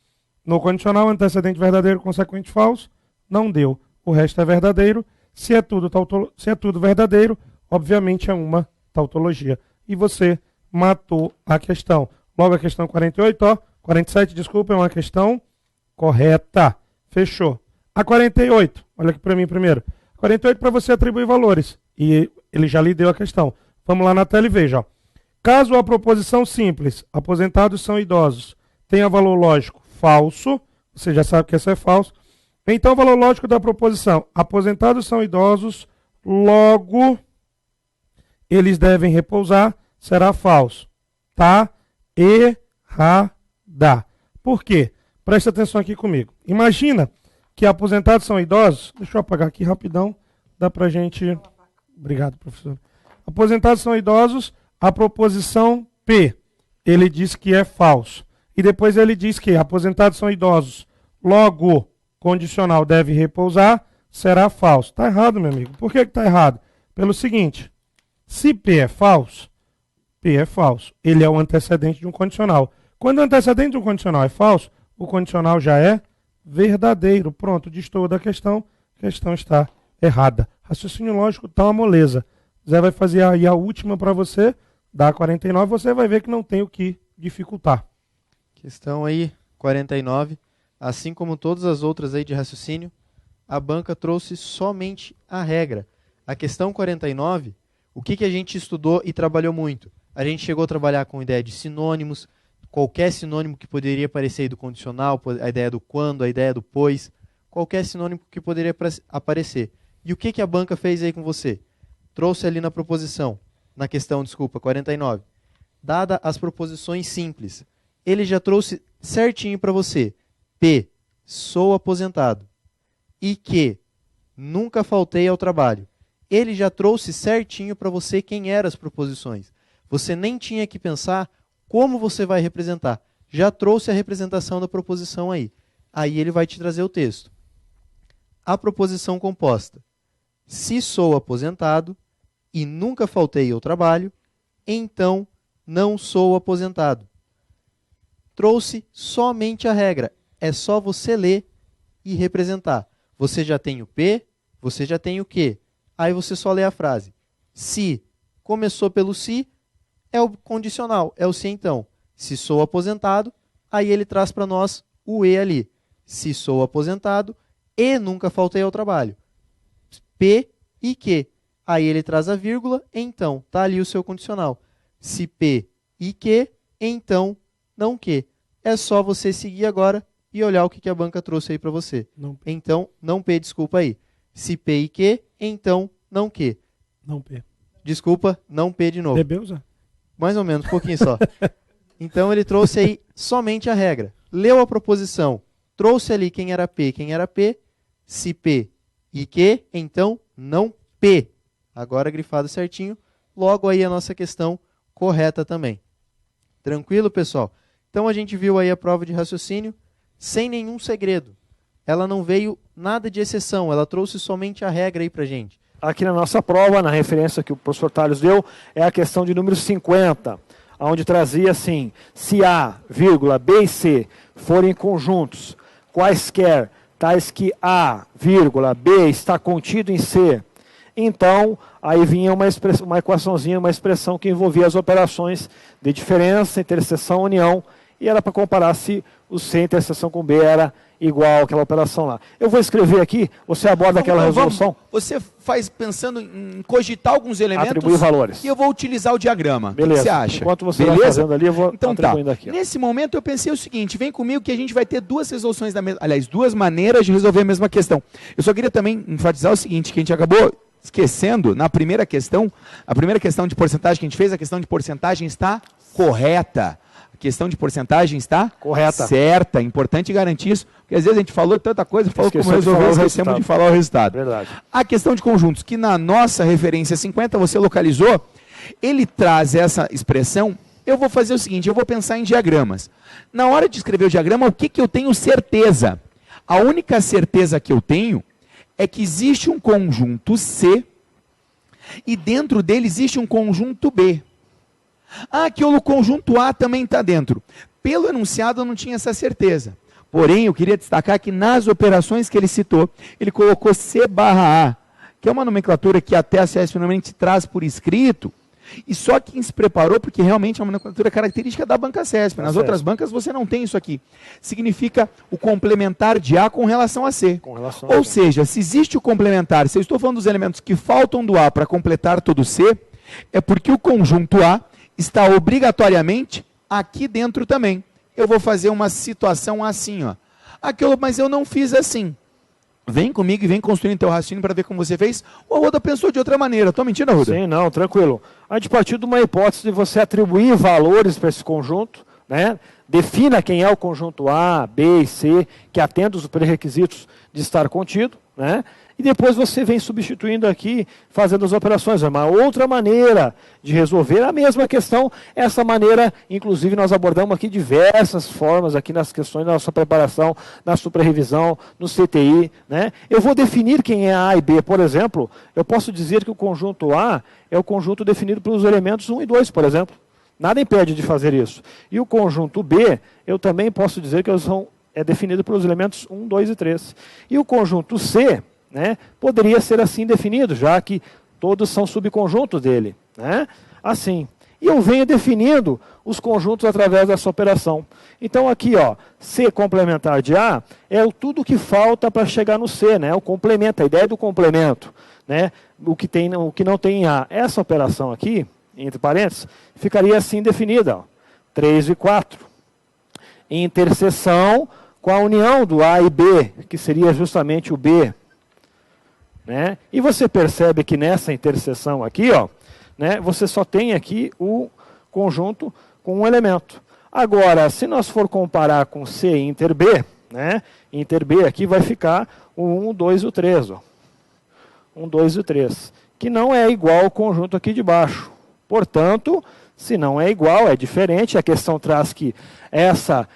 No condicional, antecedente verdadeiro, consequente falso, não deu. O resto é verdadeiro. Se é tudo verdadeiro, obviamente é uma tautologia. E você matou a questão. Logo a questão 48, ó. 47, desculpa, é uma questão correta. Fechou. A 48, olha aqui para mim primeiro. 48 para você atribuir valores. E ele já lhe deu a questão. Vamos lá na tela e veja, ó. Caso a proposição simples, aposentados são idosos, tenha valor lógico falso, você já sabe que esse é falso, então o valor lógico da proposição, aposentados são idosos, logo eles devem repousar, será falso. Tá errada. Por quê? Presta atenção aqui comigo. Imagina que aposentados são idosos, deixa eu apagar aqui rapidão, dá pra gente... Obrigado, professor. Aposentados são idosos, a proposição P, ele diz que é falso. E depois ele diz que aposentados são idosos, logo, condicional deve repousar, será falso. Está errado, meu amigo. Por que está errado? Pelo seguinte, se P é falso, ele é o antecedente de um condicional. Quando o antecedente de um condicional é falso, o condicional já é verdadeiro. Pronto, destoa da questão, a questão está errada. Raciocínio lógico está uma moleza. Zé vai fazer aí a última para você, dá 49, você vai ver que não tem o que dificultar. Questão aí, 49. Assim como todas as outras aí de raciocínio, a banca trouxe somente a regra. A questão 49, o que a gente estudou e trabalhou muito? A gente chegou a trabalhar com a ideia de sinônimos, qualquer sinônimo que poderia aparecer aí do condicional, a ideia do quando, a ideia do pois, qualquer sinônimo que poderia aparecer. E o que a banca fez aí com você? Trouxe ali na proposição, na questão, desculpa, 49. Dada as proposições simples, ele já trouxe certinho para você. P, sou aposentado. E Q, nunca faltei ao trabalho. Ele já trouxe certinho para você quem eram as proposições. Você nem tinha que pensar como você vai representar. Já trouxe a representação da proposição aí. Aí ele vai te trazer o texto. A proposição composta. Se sou aposentado e nunca faltei ao trabalho, então não sou aposentado. Trouxe somente a regra. É só você ler e representar. Você já tem o P, você já tem o Q. Aí você só lê a frase. Se começou pelo se, é o condicional, é o se então. Se sou aposentado, aí ele traz para nós o e ali. Se sou aposentado e nunca faltei ao trabalho. P e Q. Aí ele traz a vírgula, então. Está ali o seu condicional. Se P e Q, então não Q. é só você seguir agora e olhar o que a banca trouxe aí para você. Não P. Então, não P, desculpa aí. Se P e Q, então não Q. Não P. Desculpa, não P de novo. Debeuza? Mais ou menos, um pouquinho só. Então ele trouxe aí somente a regra. Leu a proposição, trouxe ali quem era P, se P e Q, então não P. Agora grifado certinho, logo aí a nossa questão correta também. Tranquilo, pessoal? Então a gente viu aí a prova de raciocínio sem nenhum segredo. Ela não veio nada de exceção, ela trouxe somente a regra aí pra gente. Aqui na nossa prova, na referência que o professor Thales deu, é a questão de número 50, onde trazia assim, se A, vírgula, B e C forem conjuntos quaisquer, tais que A, vírgula, B está contido em C, então aí vinha uma equaçãozinha, uma expressão que envolvia as operações de diferença, interseção, união, e era para comparar se o C interseção com B era igual àquela operação lá. Eu vou escrever aqui, você aborda aquela resolução. Você faz pensando em cogitar alguns elementos. Atribuir valores. E eu vou utilizar o diagrama. Beleza. O que você acha? Enquanto você vai fazendo ali, eu vou então, atribuindo aqui. Ó. Nesse momento eu pensei o seguinte, vem comigo que a gente vai ter duas resoluções duas maneiras de resolver a mesma questão. Eu só queria também enfatizar o seguinte, que a gente acabou esquecendo na primeira questão, a primeira questão de porcentagem que a gente fez, a questão de porcentagem está correta. Questão de porcentagem está correta, certa, importante garantir isso, porque às vezes a gente falou tanta coisa, falou como resolver, esquecemos de falar o resultado. Verdade. A questão de conjuntos, que na nossa referência 50 você localizou, ele traz essa expressão, eu vou fazer o seguinte, eu vou pensar em diagramas. Na hora de escrever o diagrama, o que eu tenho certeza? A única certeza que eu tenho é que existe um conjunto C e dentro dele existe um conjunto B. Ah, que o conjunto A também está dentro. Pelo enunciado eu não tinha essa certeza. Porém, eu queria destacar que nas operações que ele citou, ele colocou C barra A, que é uma nomenclatura que até a CESP finalmente traz por escrito, e só quem se preparou, porque realmente é uma nomenclatura característica da banca CESP. Nas outras bancas você não tem isso aqui. Significa o complementar de A com relação a C. Ou seja, se existe o complementar, se eu estou falando dos elementos que faltam do A para completar todo o C, é porque o conjunto A está obrigatoriamente aqui dentro também. Eu vou fazer uma situação assim, ó. Mas eu não fiz assim. Vem comigo e vem construindo teu raciocínio para ver como você fez. Ou a Arruda pensou de outra maneira. Estou mentindo, Arruda? Sim, não, tranquilo. A gente partiu de uma hipótese de você atribuir valores para esse conjunto, né? Defina quem é o conjunto A, B e C, que atende os pré-requisitos de estar contido, né? E depois você vem substituindo aqui, fazendo as operações. É uma outra maneira de resolver a mesma questão. Essa maneira, inclusive, nós abordamos aqui diversas formas aqui nas questões da nossa preparação, na superrevisão, no CTI, né? Eu vou definir quem é A e B, por exemplo. Eu posso dizer que o conjunto A é o conjunto definido pelos elementos 1 e 2, por exemplo. Nada impede de fazer isso. E o conjunto B, eu também posso dizer que é definido pelos elementos 1, 2 e 3. E o conjunto C, né, poderia ser assim definido, já que todos são subconjuntos dele, né? Assim. E eu venho definindo os conjuntos através dessa operação. Então aqui, ó, C complementar de A é tudo que falta para chegar no C, né? O complemento, a ideia do complemento, né? O que não tem em A. Essa operação aqui, entre parênteses, ficaria assim definida, ó, 3 e 4. Interseção com a união do A e B, que seria justamente o B. Né? E você percebe que nessa interseção aqui, ó, né, você só tem aqui o conjunto com um elemento. Agora, se nós for comparar com C inter B, né, inter B aqui vai ficar o 1, 2 e o 3. Ó. 1, 2 e o 3. Que não é igual ao conjunto aqui de baixo. Portanto, se não é igual, é diferente. A questão traz que essa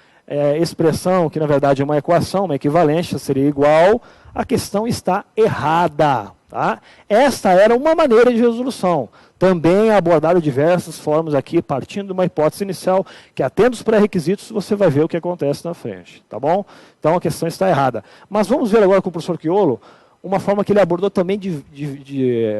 expressão, que na verdade é uma equação, uma equivalência, seria igual, a questão está errada. Tá? Esta era uma maneira de resolução. Também abordaram diversas formas aqui, partindo de uma hipótese inicial, que atende os pré-requisitos, você vai ver o que acontece na frente. Tá bom? Então a questão está errada. Mas vamos ver agora com o professor Chiolo, uma forma que ele abordou também de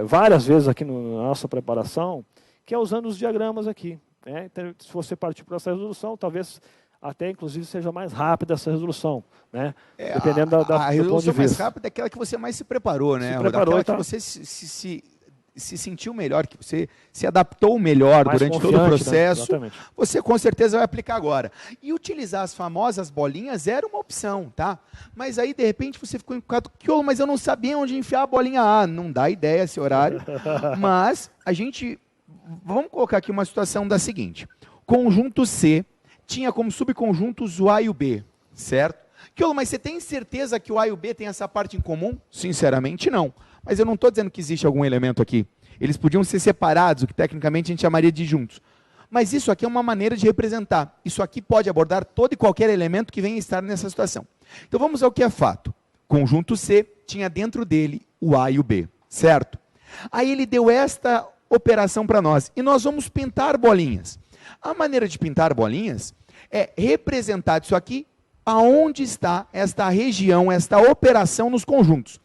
várias vezes aqui na nossa preparação, que é usando os diagramas aqui. Né? Então, se você partir para essa resolução, talvez até, inclusive, seja mais rápida essa resolução, né? Dependendo do ponto de vista. A resolução mais rápida é aquela que você mais se preparou, né? Se preparou, aquela que você se se sentiu melhor, que você se adaptou melhor Mais durante todo o confiante, né? processo, Exatamente. você com certeza vai aplicar agora. E utilizar as famosas bolinhas era uma opção, tá? Mas aí, de repente, você ficou encucado, mas eu não sabia onde enfiar a bolinha A. Não dá ideia esse horário. Mas vamos colocar aqui uma situação da seguinte. Conjunto C tinha como subconjuntos o A e o B, certo? Mas você tem certeza que o A e o B têm essa parte em comum? Sinceramente, não. Mas eu não estou dizendo que existe algum elemento aqui. Eles podiam ser separados, o que tecnicamente a gente chamaria de juntos. Mas isso aqui é uma maneira de representar. Isso aqui pode abordar todo e qualquer elemento que venha estar nessa situação. Então vamos ao que é fato. Conjunto C tinha dentro dele o A e o B, certo? Aí ele deu esta operação para nós. E nós vamos pintar bolinhas. A maneira de pintar bolinhas é representar isso aqui aonde está esta região, esta operação nos conjuntos.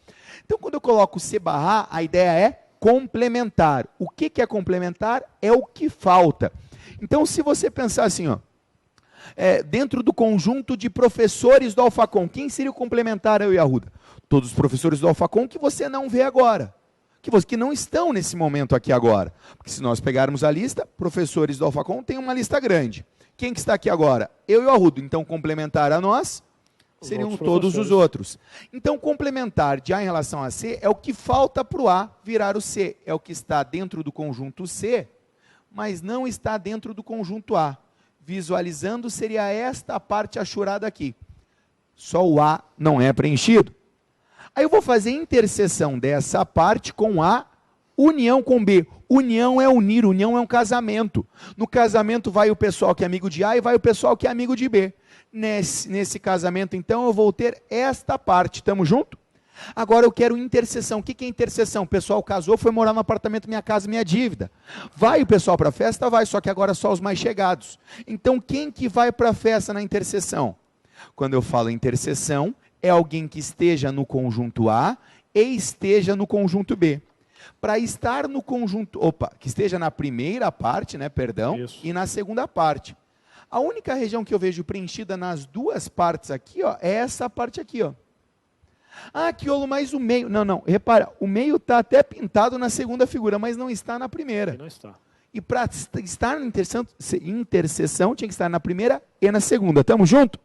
Então, quando eu coloco C barra A, a ideia é complementar. O que é complementar? É o que falta. Então, se você pensar assim, ó, dentro do conjunto de professores do Alfacom, quem seria o complementar, eu e a Arruda? Todos os professores do Alfacom que você não vê agora. Que não estão nesse momento aqui agora. Porque se nós pegarmos a lista, professores do Alfacom tem uma lista grande. Quem que está aqui agora? Eu e o Arrudo. Então, complementar a nós seriam todos os outros. Então, complementar de A em relação a C é o que falta para o A virar o C. É o que está dentro do conjunto C, mas não está dentro do conjunto A. Visualizando, seria esta parte achurada aqui. Só o A não é preenchido. Aí eu vou fazer interseção dessa parte com A, união com B. União é unir, união é um casamento. No casamento vai o pessoal que é amigo de A e vai o pessoal que é amigo de B. Nesse casamento, então, eu vou ter esta parte. Estamos juntos? Agora eu quero interseção. O que é interseção? O pessoal casou, foi morar no apartamento Minha Casa Minha Dívida. Vai o pessoal para a festa? Vai, só que agora só os mais chegados. Então, quem que vai para a festa na interseção? Quando eu falo interseção, é alguém que esteja no conjunto A e esteja no conjunto B. Para estar no conjunto, que esteja na primeira parte, Isso. e na segunda parte. A única região que eu vejo preenchida nas duas partes aqui, ó, é essa parte aqui, ó. Ah, Quiolo, mas o meio. Não, repara, o meio está até pintado na segunda figura, mas não está na primeira. Não está. E para estar na interseção, tinha que estar na primeira e na segunda. Estamos juntos?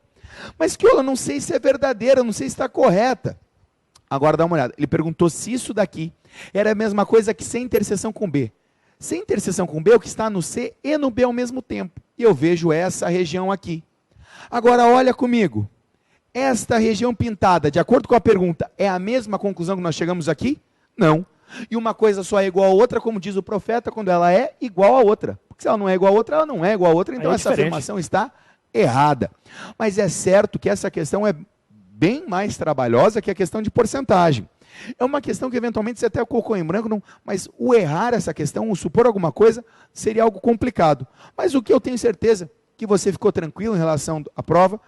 Mas Quiolo, não sei se é verdadeira, não sei se está correta. Agora dá uma olhada. Ele perguntou se isso daqui era a mesma coisa que C interseção com B. C interseção com B é o que está no C e no B ao mesmo tempo. E eu vejo essa região aqui. Agora olha comigo. Esta região pintada, de acordo com a pergunta, é a mesma conclusão que nós chegamos aqui? Não. E uma coisa só é igual a outra, como diz o profeta, quando ela é igual a outra. Porque se ela não é igual a outra, ela não é igual a outra, então essa afirmação está errada. Mas é certo que essa questão é bem mais trabalhosa que a questão de porcentagem. É uma questão que eventualmente você até colocou em branco, mas o errar essa questão, o supor alguma coisa, seria algo complicado. Mas o que eu tenho certeza, que você ficou tranquilo em relação à prova,